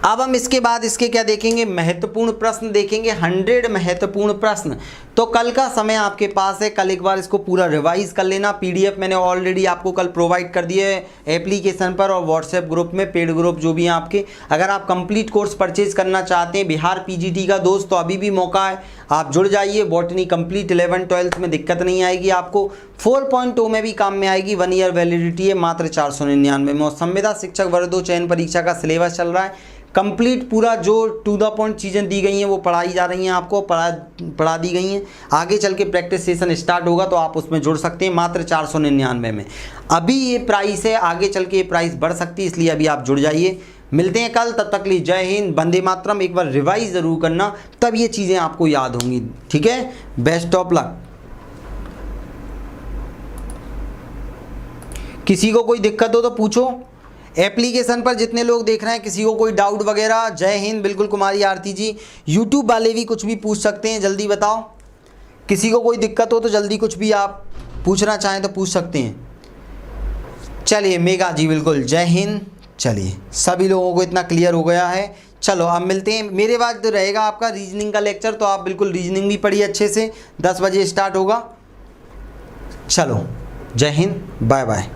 अब हम इसके बाद इसके क्या देखेंगे, महत्वपूर्ण प्रश्न देखेंगे, 100 महत्वपूर्ण प्रश्न। तो कल का समय आपके पास है, कल एक बार इसको पूरा रिवाइज कर लेना। पीडीएफ मैंने ऑलरेडी आपको कल प्रोवाइड कर दिए है एप्लीकेशन पर और व्हाट्सएप ग्रुप में, पेड ग्रुप जो भी हैं आपके। अगर आप कंप्लीट कोर्स परचेज करना चाहते हैं बिहार पीजीटी का दोस्त, तो अभी भी मौका है, आप जुड़ जाइए। बॉटनी कंप्लीट 11 12 में दिक्कत नहीं आएगी आपको, 4.0 में भी काम में आएगी। 1 ईयर वैलिडिटी है, मात्र 499 में। और संविदा शिक्षक वर्ग 2 चयन परीक्षा का सिलेबस चल रहा है कंप्लीट पूरा, जो टू द पॉइंट चीज़ें दी गई हैं वो पढ़ाई जा रही हैं, आपको पढ़ा दी गई हैं। आगे चल के प्रैक्टिस सेशन स्टार्ट होगा तो आप उसमें जुड़ सकते हैं, मात्र 499 में। अभी ये प्राइस है, आगे चल के ये प्राइस बढ़ सकती है, इसलिए अभी आप जुड़ जाइए। मिलते हैं कल, तब तक के लिए जय हिंद, वंदे मातरम। एक बार रिवाइज ज़रूर करना, तब ये चीज़ें आपको याद होंगी। ठीक है, बेस्ट ऑफ लक। किसी को कोई दिक्कत हो तो पूछो। एप्लीकेशन पर जितने लोग देख रहे हैं, किसी को कोई डाउट वगैरह, जय हिंद। बिल्कुल कुमारी आरती जी, यूट्यूब वाले भी कुछ भी पूछ सकते हैं, जल्दी बताओ। किसी को कोई दिक्कत हो तो जल्दी कुछ भी आप पूछना चाहें तो पूछ सकते हैं। चलिए मेघा जी, बिल्कुल जय हिंद। चलिए सभी लोगों को इतना क्लियर हो गया है। चलो अब मिलते हैं। मेरे बाद तो रहेगा आपका रीजनिंग का लेक्चर, तो आप बिल्कुल रीजनिंग भी पढ़िए अच्छे से। 10 बजे स्टार्ट होगा। चलो जय हिंद, बाय बाय।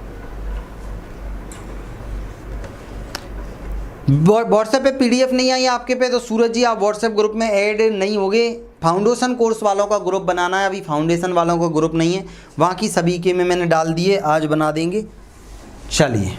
व्हाट्सएप पे पीडीएफ नहीं आई आपके पे, तो सूरज जी आप व्हाट्सएप ग्रुप में ऐड नहीं होगे। फाउंडेशन कोर्स वालों का ग्रुप बनाना है, अभी फाउंडेशन वालों का ग्रुप नहीं है, वहाँ की सभी के में मैंने डाल दिए, आज बना देंगे। चलिए।